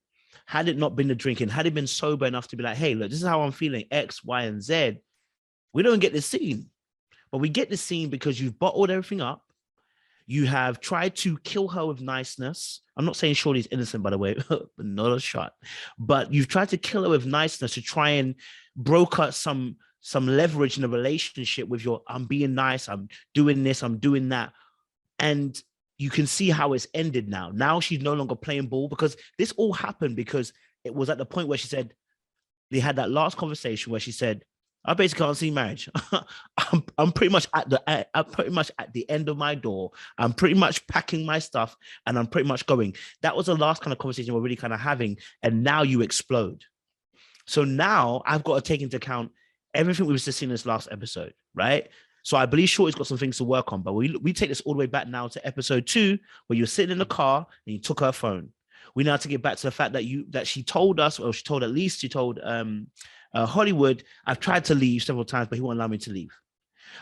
had it not been the drinking, had he been sober enough to be like, hey, look, this is how I'm feeling, X, Y, and Z, we don't get this scene. But we get this scene because you've bottled everything up. You have tried to kill her with niceness. I'm not saying Shorty's innocent, by the way, but not a shot. But you've tried to kill her with niceness to try and broker some leverage in the relationship with your, I'm being nice, I'm doing this, I'm doing that. And you can see how it's ended now. Now she's no longer playing ball, because this all happened because it was at the point where she said, they had that last conversation where she said, I basically can't see marriage. I'm pretty much at the end of my door. I'm pretty much packing my stuff and I'm pretty much going. That was the last kind of conversation we're really kind of having. And now you explode. So now I've got to take into account everything we were just seeing in this last episode, right? So I believe Shorty's got some things to work on, but we take this all the way back now to episode 2, where you're sitting in the car and you took her phone. We now have to get back to the fact that she told us, or she told Hollywood, I've tried to leave several times, but he won't allow me to leave.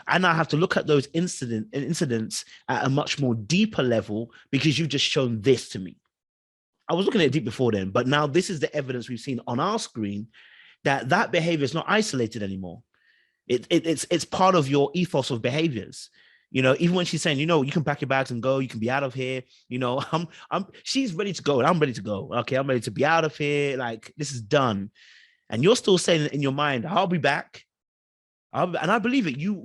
I now have to look at those incidents at a much more deeper level because you've just shown this to me. I was looking at it deep before then, but now this is the evidence we've seen on our screen that behavior is not isolated anymore. It's part of your ethos of behaviors. Even when she's saying, you can pack your bags and go, you can be out of here. She's ready to go and I'm ready to go. Okay, I'm ready to be out of here. Like, this is done. And you're still saying in your mind, I'll be back. And I believe it. You're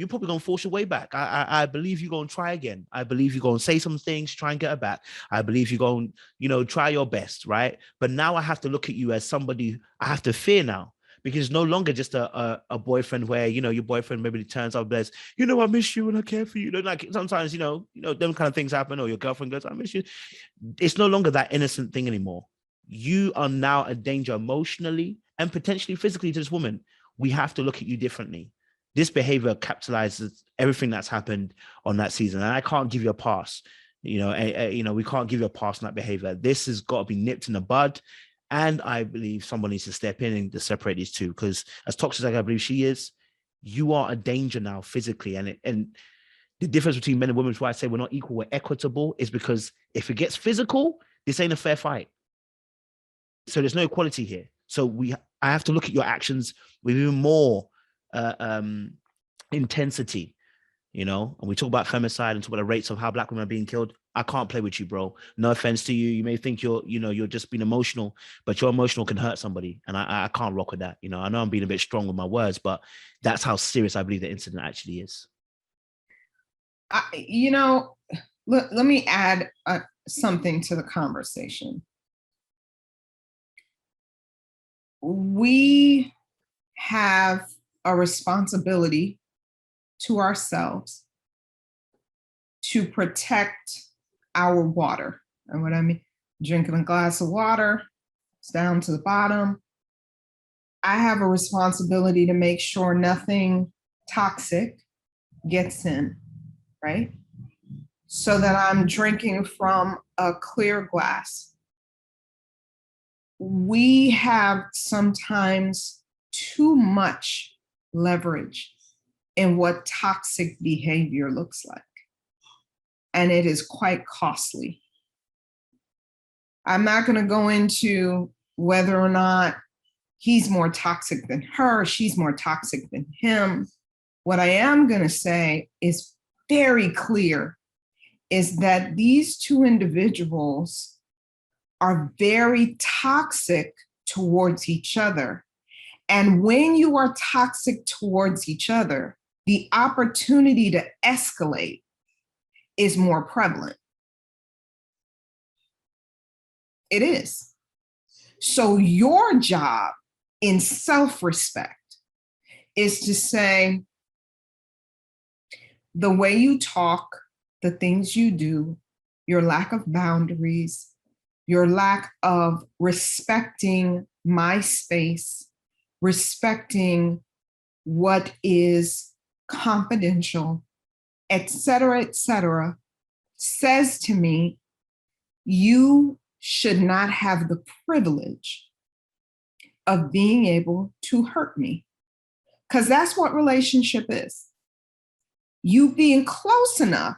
probably going to force your way back. I believe you're going to try again. I believe you're going to say some things, try and get her back. I believe you're going to, try your best, right? But now I have to look at you as somebody I have to fear now, because it's no longer just a boyfriend where, your boyfriend maybe turns up and says, I miss you and I care for you. Like sometimes, them kind of things happen, or your girlfriend goes, I miss you. It's no longer that innocent thing anymore. You are now a danger emotionally and potentially physically to this woman. We have to look at you differently. This behavior capitalizes everything that's happened on that season. And I can't give you a pass. We can't give you a pass on that behavior. This has got to be nipped in the bud. And I believe someone needs to step in and to separate these two, because as toxic as I believe she is, you are a danger now physically. And the difference between men and women, is why I say we're not equal, we're equitable, is because if it gets physical, this ain't a fair fight. So there's no equality here. So I have to look at your actions with even more intensity, and we talk about femicide and talk about the rates of how Black women are being killed. I can't play with you, bro. No offense to you. You may think you're just being emotional, but your emotional can hurt somebody. And I can't rock with that. I know I'm being a bit strong with my words, but that's how serious I believe the incident actually is. Let me add something to the conversation. We have a responsibility to ourselves to protect our water. And what I mean, drinking a glass of water, it's down to the bottom. I have a responsibility to make sure nothing toxic gets in, right? So that I'm drinking from a clear glass. We have sometimes too much leverage in what toxic behavior looks like. And it is quite costly. I'm not going to go into whether or not he's more toxic than her, she's more toxic than him. What I am going to say is very clear, is that these two individuals are very toxic towards each other. And when you are toxic towards each other, the opportunity to escalate is more prevalent. It is. So your job in self-respect is to say, the way you talk, the things you do, your lack of boundaries, your lack of respecting my space, respecting what is confidential, et cetera, says to me, you should not have the privilege of being able to hurt me. Because that's what relationship is. You being close enough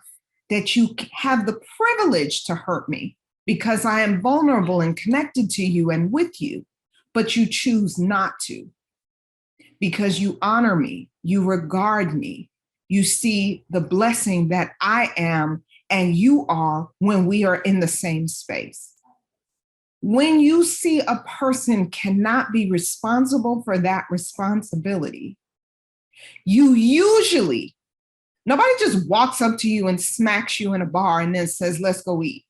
that you have the privilege to hurt me because I am vulnerable and connected to you and with you, but you choose not to because you honor me, you regard me, you see the blessing that I am and you are when we are in the same space. When you see a person cannot be responsible for that responsibility, you usually, nobody just walks up to you and smacks you in a bar and then says, let's go eat.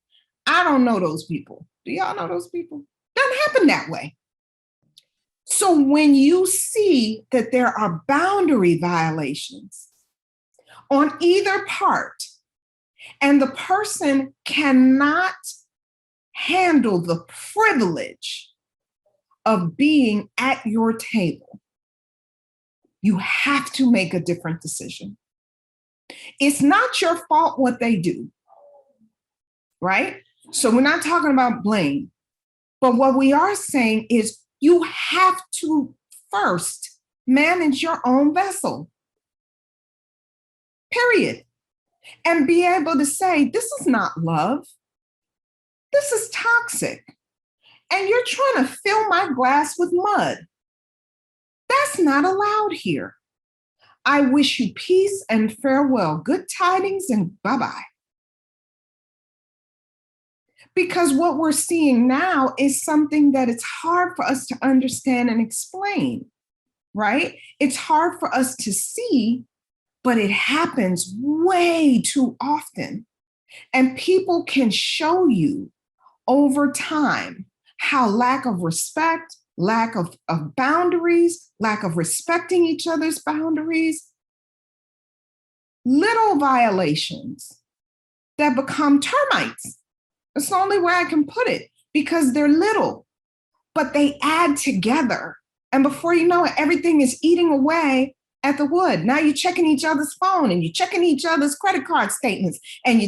I don't know those people. Do y'all know those people? Doesn't happen that way. So when you see that there are boundary violations on either part, and the person cannot handle the privilege of being at your table, you have to make a different decision. It's not your fault what they do, right? So we're not talking about blame, but what we are saying is you have to first manage your own vessel, period. And be able to say, this is not love. This is toxic. And you're trying to fill my glass with mud. That's not allowed here. I wish you peace and farewell, good tidings and bye-bye. Because what we're seeing now is something that it's hard for us to understand and explain, right? It's hard for us to see, but it happens way too often. And people can show you over time how lack of respect, lack of boundaries, lack of respecting each other's boundaries, little violations that become termites. That's the only way I can put it, because they're little, but they add together. And before you know it, everything is eating away at the wood. Now you're checking each other's phone and you're checking each other's credit card statements and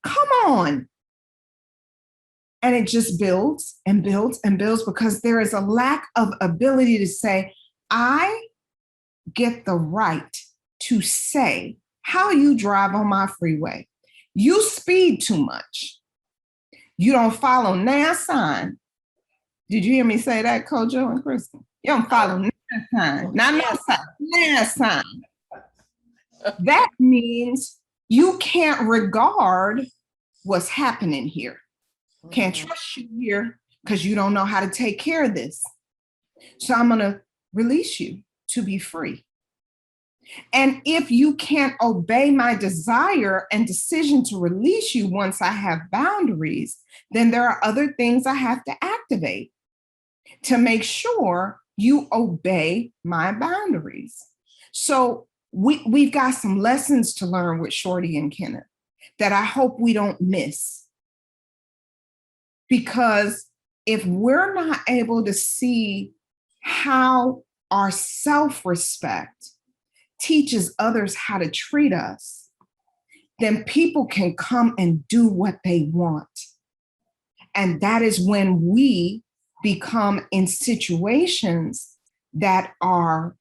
come on. And it just builds and builds and builds because there is a lack of ability to say, I get the right to say how you drive on my freeway. You speed too much. You don't follow NAS sign. Did you hear me say that, Kojo and Christal? You don't follow NAS sign, not no sign, NAS sign. That means you can't regard what's happening here. Can't trust you here because you don't know how to take care of this. So I'm going to release you to be free. And if you can't obey my desire and decision to release you once I have boundaries, then there are other things I have to activate to make sure you obey my boundaries. So we've got some lessons to learn with Shorty and Kenneth that I hope we don't miss. Because if we're not able to see how our self-respect teaches others how to treat us, then people can come and do what they want. And that is when we become in situations that are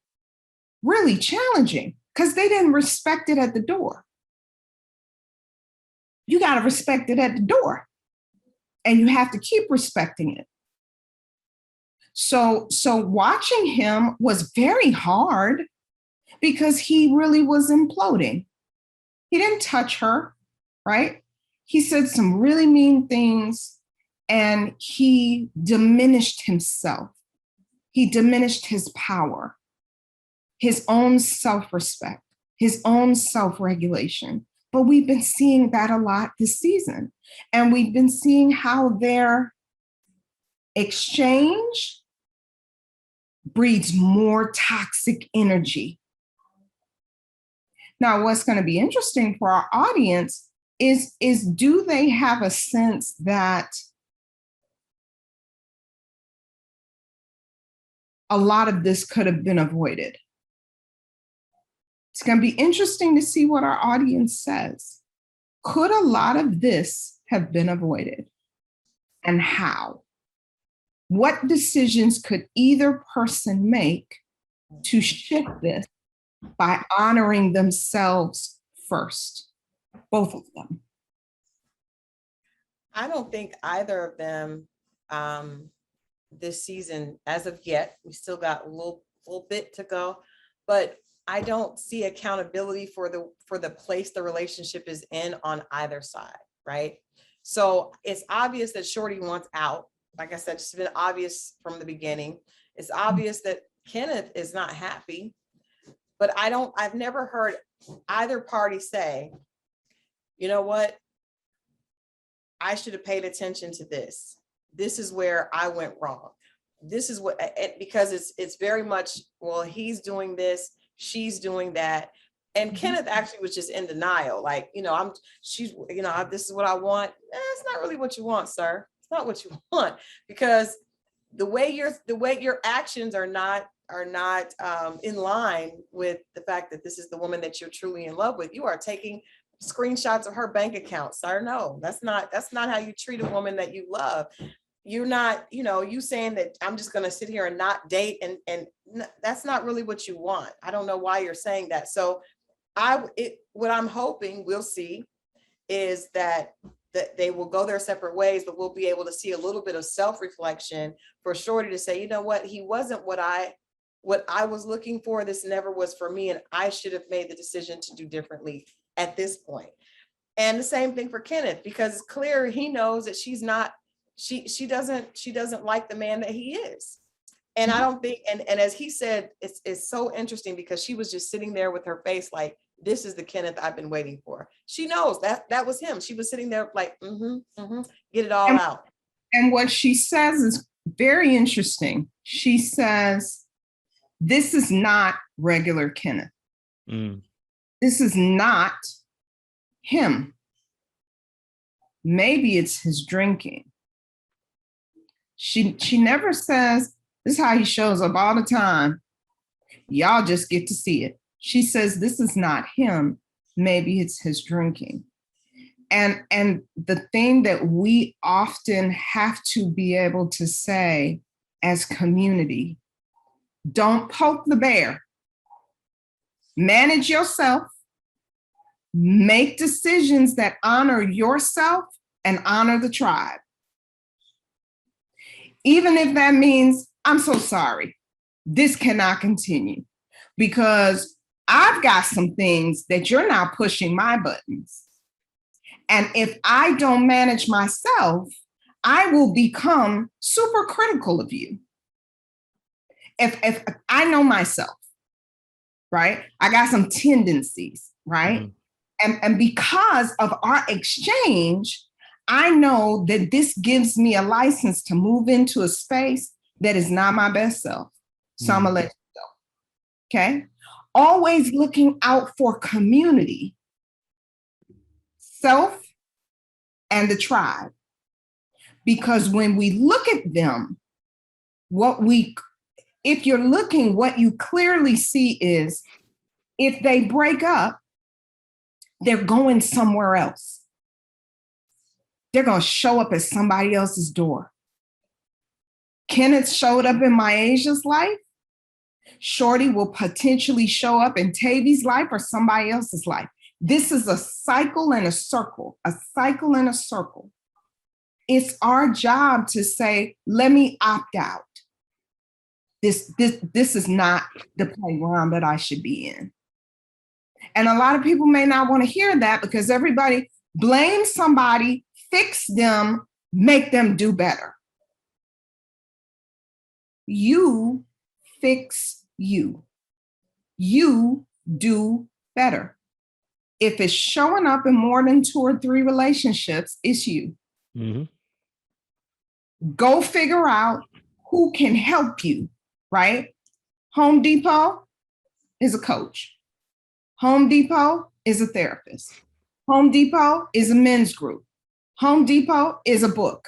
really challenging because they didn't respect it at the door. You got to respect it at the door. And you have to keep respecting it. So watching him was very hard because he really was imploding. He didn't touch her, right? He said some really mean things and he diminished himself. He diminished his power, his own self-respect, his own self-regulation. But we've been seeing that a lot this season. And we've been seeing how their exchange breeds more toxic energy. Now, what's going to be interesting for our audience is do they have a sense that a lot of this could have been avoided? It's going to be interesting to see what our audience says. Could a lot of this have been avoided? And how? What decisions could either person make to shift this by honoring themselves first? Both of them. I don't think either of them this season, as of yet, we still got a little bit to go, but I don't see accountability for the place the relationship is in on either side, right? So it's obvious that Shorty wants out. Like I said, it's been obvious from the beginning. It's obvious that Kenneth is not happy, but I've never heard either party say, you know what? I should have paid attention to this. This is where I went wrong. This is what, because it's very much, well, he's doing this, she's doing that. And Kenneth actually was just in denial. Like, this is what I want. It's not really what you want, sir. It's not what you want, because the way your actions are not in line with the fact that this is the woman that you're truly in love with. You are taking screenshots of her bank account, sir. No, that's not how you treat a woman that you love. You're not, you saying that I'm just going to sit here and not date, and that's not really what you want. I don't know why you're saying that. So what I'm hoping we'll see is that they will go their separate ways, but we'll be able to see a little bit of self-reflection for Shorty to say, you know what, he wasn't what I was looking for. This never was for me, and I should have made the decision to do differently at this point. And the same thing for Kenneth, because it's clear he knows that she doesn't like the man that he is. And I don't think, and as he said, it's so interesting because she was just sitting there with her face like, this is the Kenneth I've been waiting for. She knows that was him. She was sitting there like, get it all out. And what she says is very interesting. She says, this is not regular Kenneth. This is not him. Maybe it's his drinking. She never says, this is how he shows up all the time. Y'all just get to see it. She says, this is not him. Maybe it's his drinking. And the thing that we often have to be able to say as community, don't poke the bear. Manage yourself. Make decisions that honor yourself and honor the tribe. Even if that means, I'm so sorry, this cannot continue because I've got some things that you're now pushing my buttons. And if I don't manage myself, I will become super critical of you. If I know myself, right? I got some tendencies, right? And because of our exchange, I know that this gives me a license to move into a space that is not my best self. So I'm gonna let you go. Okay? Always looking out for community, self, and the tribe. Because when we look at them, if you're looking, what you clearly see is if they break up, they're going somewhere else. They're going to show up at somebody else's door. Kenneth showed up in Myasia's life. Shorty will potentially show up in Tavy's life or somebody else's life. This is a cycle and a circle, It's our job to say, let me opt out. This is not the playground that I should be in. And a lot of people may not want to hear that because everybody blames somebody, fix them, make them do better. You fix you. You do better. If it's showing up in more than 2 or 3 relationships, it's you. Go figure out who can help you, right? Home Depot is a coach. Home Depot is a therapist. Home Depot is a men's group. Home Depot is a book.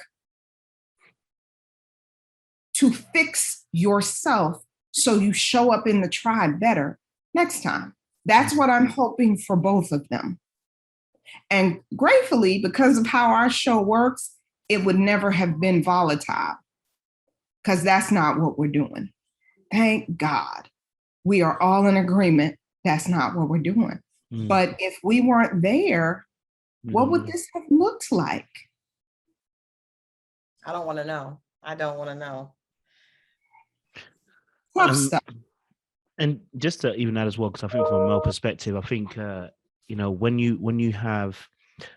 To fix yourself so you show up in the tribe better next time. That's what I'm hoping for both of them. And gratefully, because of how our show works, it would never have been volatile because that's not what we're doing. Thank God. We are all in agreement. That's not what we're doing. But if we weren't there, what would this have looked like? I don't want to know. I don't want to know. Stuff. And just to even that as well, because I think from a male perspective, I think, when you have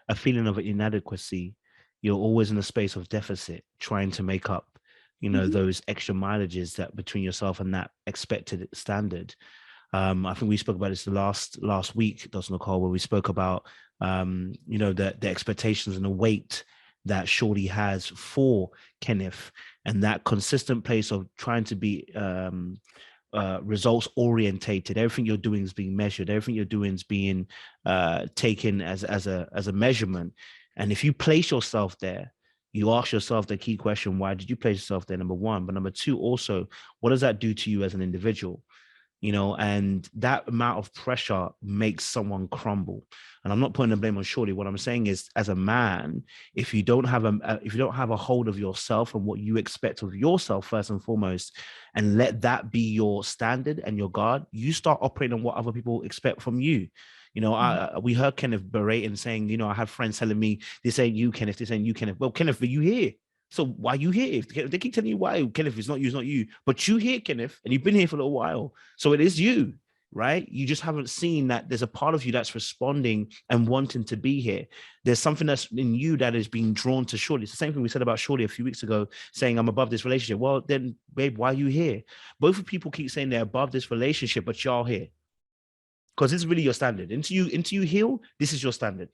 a feeling of inadequacy, you're always in a space of deficit, trying to make up, those extra mileages that between yourself and that expected standard. I think we spoke about this the last week, Dr. Nicole, where we spoke about, the expectations and the weight that Shorty has for Kenneth, and that consistent place of trying to be results orientated. Everything you're doing is being measured. Everything you're doing is being taken as a measurement. And if you place yourself there, you ask yourself the key question, why did you place yourself there? Number one. But number two, also, what does that do to you as an individual? You know, and that amount of pressure makes someone crumble. And I'm not putting the blame on Shorty. What I'm saying is, as a man, if you don't have a hold of yourself and what you expect of yourself first and foremost, and let that be your standard and your guard, you start operating on what other people expect from you. You know, we heard Kenneth berating, saying, you know, I have friends telling me, this ain't you, Kenneth, this ain't you, Kenneth. Well, Kenneth, are you here? So why are you here? If they keep telling you why, Kenneth, it's not you, it's not you. But you here, Kenneth, and you've been here for a little while. So it is you, right? You just haven't seen that there's a part of you that's responding and wanting to be here. There's something that's in you that is being drawn to Shorty. It's the same thing we said about Shorty a few weeks ago, saying, I'm above this relationship. Well, then, babe, why are you here? Both of people keep saying they're above this relationship, but y'all here. Because it's really your standard. Until you heal, this is your standard.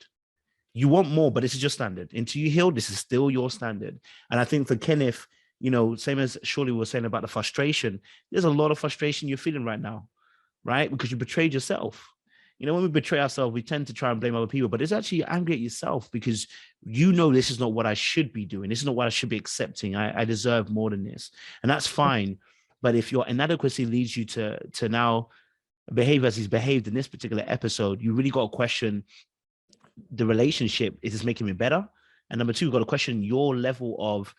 You want more, but this is your standard. Until you heal, this is still your standard. And I think for Kenneth, you know, same as Shorty was saying about the frustration, there's a lot of frustration you're feeling right now, right? Because you betrayed yourself. You know, when we betray ourselves, we tend to try and blame other people, but it's actually you're angry at yourself because you know this is not what I should be doing. This is not what I should be accepting. I deserve more than this. And that's fine. But if your inadequacy leads you to now behave as he's behaved in this particular episode, you really got to question the relationship. Is this making me better? And number two, you've got to question your level of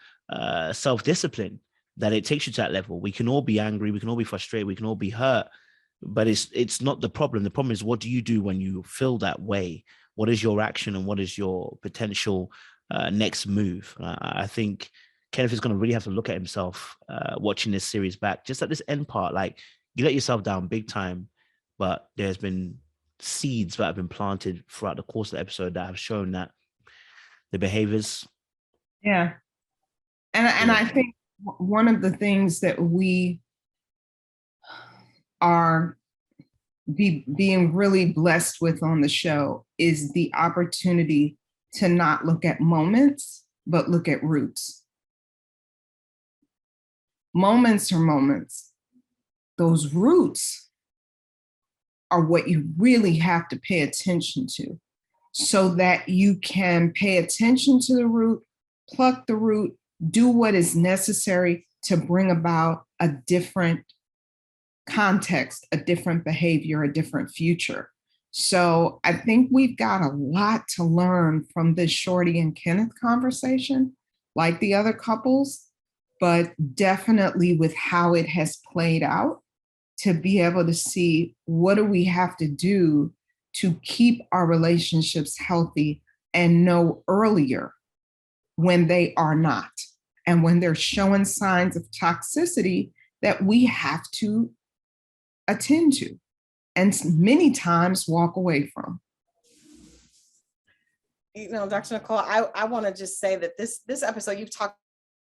self-discipline, that it takes you to that level. We can all be angry, we can all be frustrated, we can all be hurt, but it's not the problem. The problem is, what do you do when you feel that way? What is your action and what is your potential next move? I think Kenneth is going to really have to look at himself watching this series back, just at this end part. Like, you let yourself down big time, but there's been seeds that have been planted throughout the course of the episode that have shown that the behaviors. Yeah. And I think one of the things that we are being really blessed with on the show is the opportunity to not look at moments, but look at roots. Moments are moments. Those roots are what you really have to pay attention to, so that you can pay attention to the root, pluck the root, do what is necessary to bring about a different context, a different behavior, a different future. So I think we've got a lot to learn from this Shorty and Kenneth conversation, like the other couples, but definitely with how it has played out, to be able to see what do we have to do to keep our relationships healthy and know earlier when they are not, and when they're showing signs of toxicity that we have to attend to and many times walk away from. You know, Dr. Nicole, I want to just say that this episode, you've talked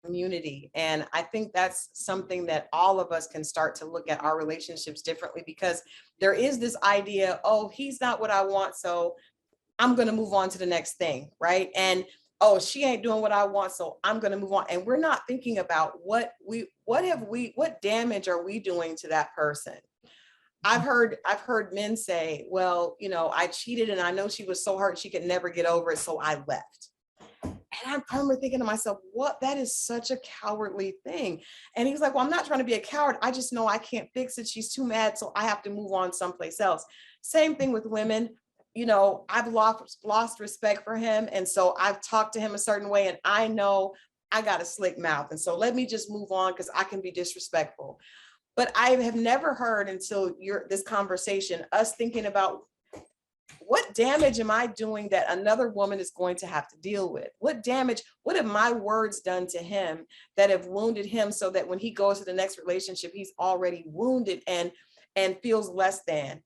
community. And I think that's something that all of us can start to look at our relationships differently, because there is this idea, oh, he's not what I want, so I'm going to move on to the next thing, right? And oh, she ain't doing what I want, so I'm going to move on. And we're not thinking about what damage are we doing to that person? I've heard men say, well, you know, I cheated and I know she was so hurt she could never get over it, so I left. And I remember thinking to myself, what? That is such a cowardly thing. And he's like, well, I'm not trying to be a coward. I just know I can't fix it. She's too mad, so I have to move on someplace else. Same thing with women. You know, I've lost respect for him. And so I've talked to him a certain way, and I know I got a slick mouth. And so let me just move on because I can be disrespectful. But I have never heard until this conversation, us thinking about, what damage am I doing that another woman is going to have to deal with? What damage, what have my words done to him that have wounded him, so that when he goes to the next relationship, he's already wounded and feels less than?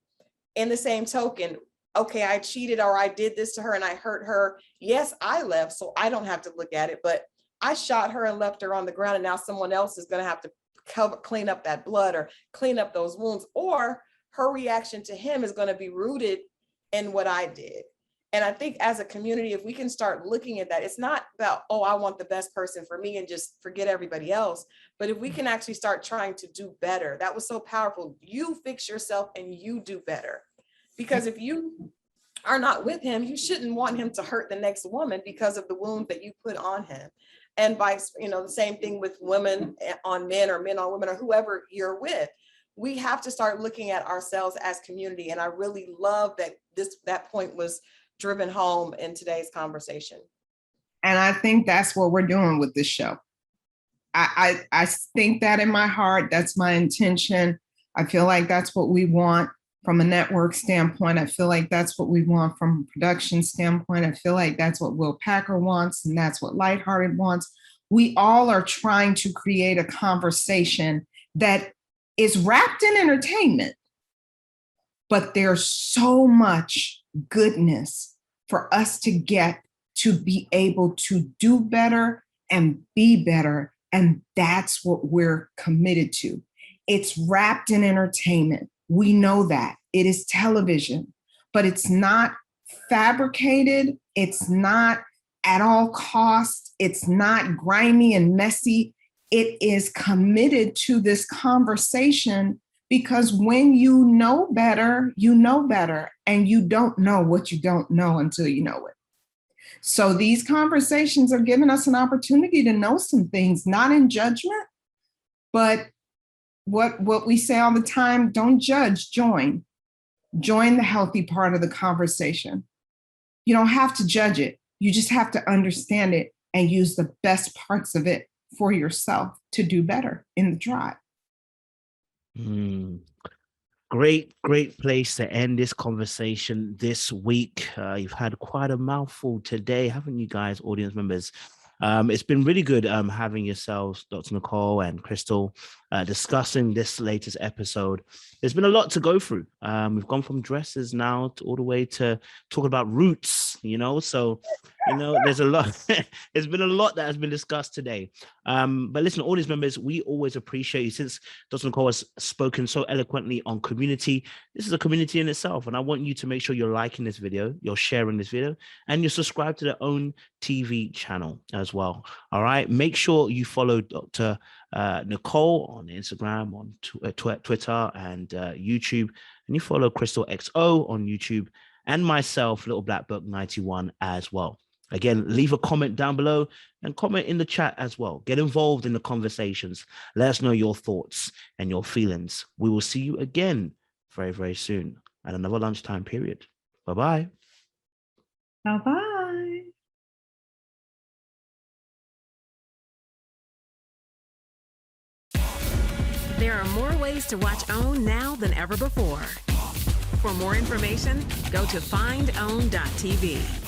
In the same token, okay, I cheated or I did this to her and I hurt her. Yes, I left, so I don't have to look at it, but I shot her and left her on the ground, and now someone else is going to have to clean up that blood or clean up those wounds, or her reaction to him is going to be rooted in what I did. And I think as a community, if we can start looking at that, it's not about, oh, I want the best person for me and just forget everybody else. But if we can actually start trying to do better, that was so powerful. You fix yourself and you do better. Because if you are not with him, you shouldn't want him to hurt the next woman because of the wound that you put on him. And vice, the same thing with women on men or men on women or whoever you're with. We have to start looking at ourselves as community. And I really love that that point was driven home in today's conversation. And I think that's what we're doing with this show. I think that in my heart, that's my intention. I feel like that's what we want from a network standpoint. I feel like that's what we want from a production standpoint. I feel like that's what Will Packer wants, and that's what Lighthearted wants. We all are trying to create a conversation that is wrapped in entertainment, but there's so much goodness for us to get to be able to do better and be better. And that's what we're committed to. It's wrapped in entertainment. We know that. It is television, but it's not fabricated. It's not at all costs. It's not grimy and messy. It is committed to this conversation because when you know better, and you don't know what you don't know until you know it. So these conversations are giving us an opportunity to know some things, not in judgment, but what we say all the time, don't judge, join. Join the healthy part of the conversation. You don't have to judge it. You just have to understand it and use the best parts of it for yourself to do better in the tribe. Great place to end this conversation this week. You've had quite a mouthful today, haven't you guys, audience members? It's been really good having yourselves, Dr. Nicole and Christal, discussing this latest episode. There's been a lot to go through. We've gone from dresses now all the way to talking about roots, so, there's a lot. There's been a lot that has been discussed today. But listen, audience members, we always appreciate you. Since Dr. Nicole has spoken so eloquently on community, this is a community in itself. And I want you to make sure you're liking this video, you're sharing this video, and you're subscribed to their own TV channel as well. All right. Make sure you follow Dr. Nicole on Instagram, on Twitter and YouTube. And you follow Christal XO on YouTube and myself, Little Black Book 91 as well. Again, leave a comment down below and comment in the chat as well. Get involved in the conversations. Let us know your thoughts and your feelings. We will see you again very, very soon at another lunchtime period. Bye-bye. Bye-bye. There are more ways to watch OWN now than ever before. For more information, go to findown.tv.